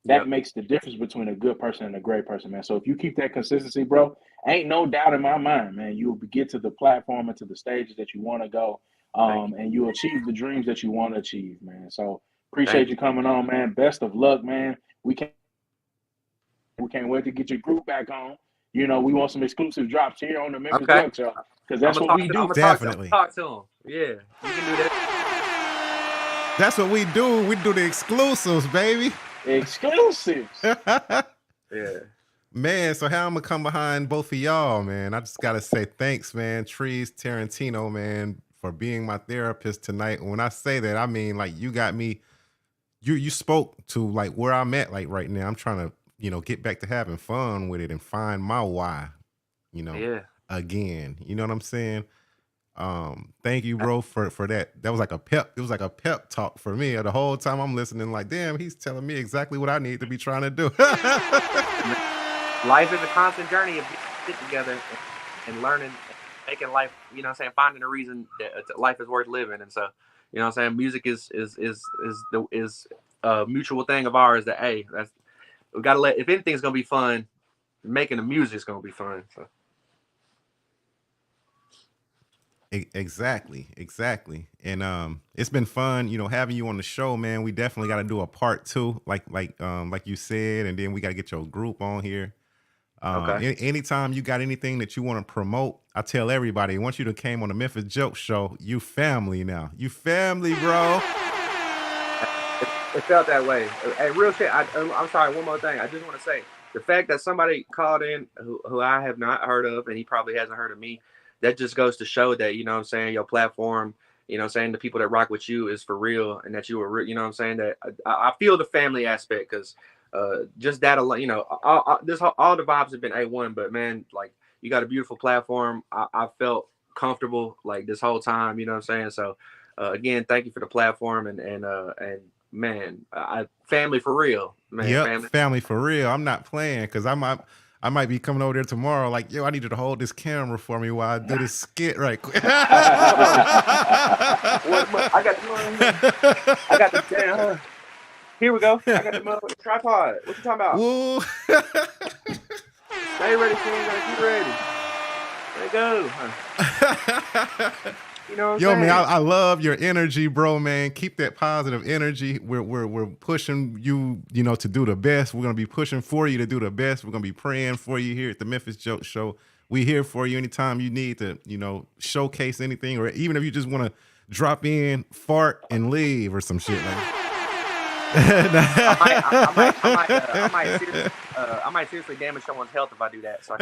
That makes the difference between a good person and a great person, man. So if you keep that consistency, bro, ain't no doubt in my mind, man, you'll get to the platform and to the stages that you want to go, and you'll achieve the dreams that you want to achieve, man. So appreciate you coming on, man. Best of luck, man. We can't wait to get your group back on. You know, we want some exclusive drops here on the Memphis Jelks Show because that's what we do. Definitely. Talk to him. Yeah, you can do that. That's what we do. We do the exclusives, baby. Exclusives. Yeah. Man, so how I'm gonna come behind both of y'all, man? I just gotta say thanks, man. Trees Tarantino, man, for being my therapist tonight. When I say that, I mean like you got me. You spoke to like where I'm at like right now. I'm trying to, you know, get back to having fun with it and find my why, you know, again. You know what I'm saying? Thank you, bro, for that. That was like a pep. It was like a pep talk for me. The whole time I'm listening, like, damn, he's telling me exactly what I need to be trying to do. Life is a constant journey of getting together and learning, and making life, you know what I'm saying, finding a reason that life is worth living. And so, you know what I'm saying, music is a mutual thing of ours that, hey, we gotta if anything's gonna be fun, making the music's gonna be fun. So. Exactly. And it's been fun, you know, having you on the show, man. We definitely got to do a part 2, like you said, and then we got to get your group on here. Anytime you got anything that you want to promote, I tell everybody, once you done came on the Memphis Joke Show, you family now. You family, bro. It felt that way. Hey, real shit. I'm sorry. One more thing. I just want to say the fact that somebody called in who I have not heard of, and he probably hasn't heard of me. That just goes to show that, you know what I'm saying, your platform, you know what I'm saying, the people that rock with you is for real, and that you were, you know what I'm saying, that I feel the family aspect, because just that alone, you know, all the vibes have been A1, but man, like, you got a beautiful platform. I felt comfortable, like, this whole time, you know what I'm saying, so, again, thank you for the platform, and man, family for real, man. Yep, family for real. I'm not playing, because I might be coming over there tomorrow. Like, yo, I need you to hold this camera for me while I do this skit right quick. I got the damn. Here we go. I got the motherfucking tripod. What you talking about? Woo. Stay ready, King. Gotta get ready. There you go. You know what I'm saying? Man, I love your energy, bro, man. Keep that positive energy. We're pushing you, you know, to do the best. We're gonna be pushing for you to do the best. We're gonna be praying for you here at the Memphis Joke Show. We here for you anytime you need to, you know, showcase anything, or even if you just want to drop in, fart, and leave or some shit like that. I might seriously damage someone's health if I do that. So I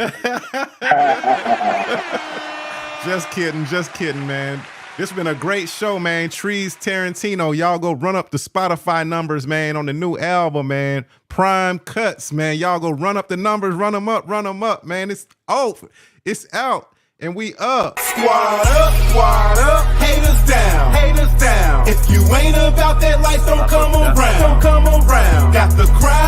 can't Just kidding, man. This has been a great show, man. Trees Tarantino. Y'all go run up the Spotify numbers, man, on the new album, man. Prime Cuts, man. Y'all go run up the numbers, run them up, man. It's over. It's out. And we up. Squad up, haters down, haters down. If you ain't about that life, don't come around, don't come around. Got the crowd.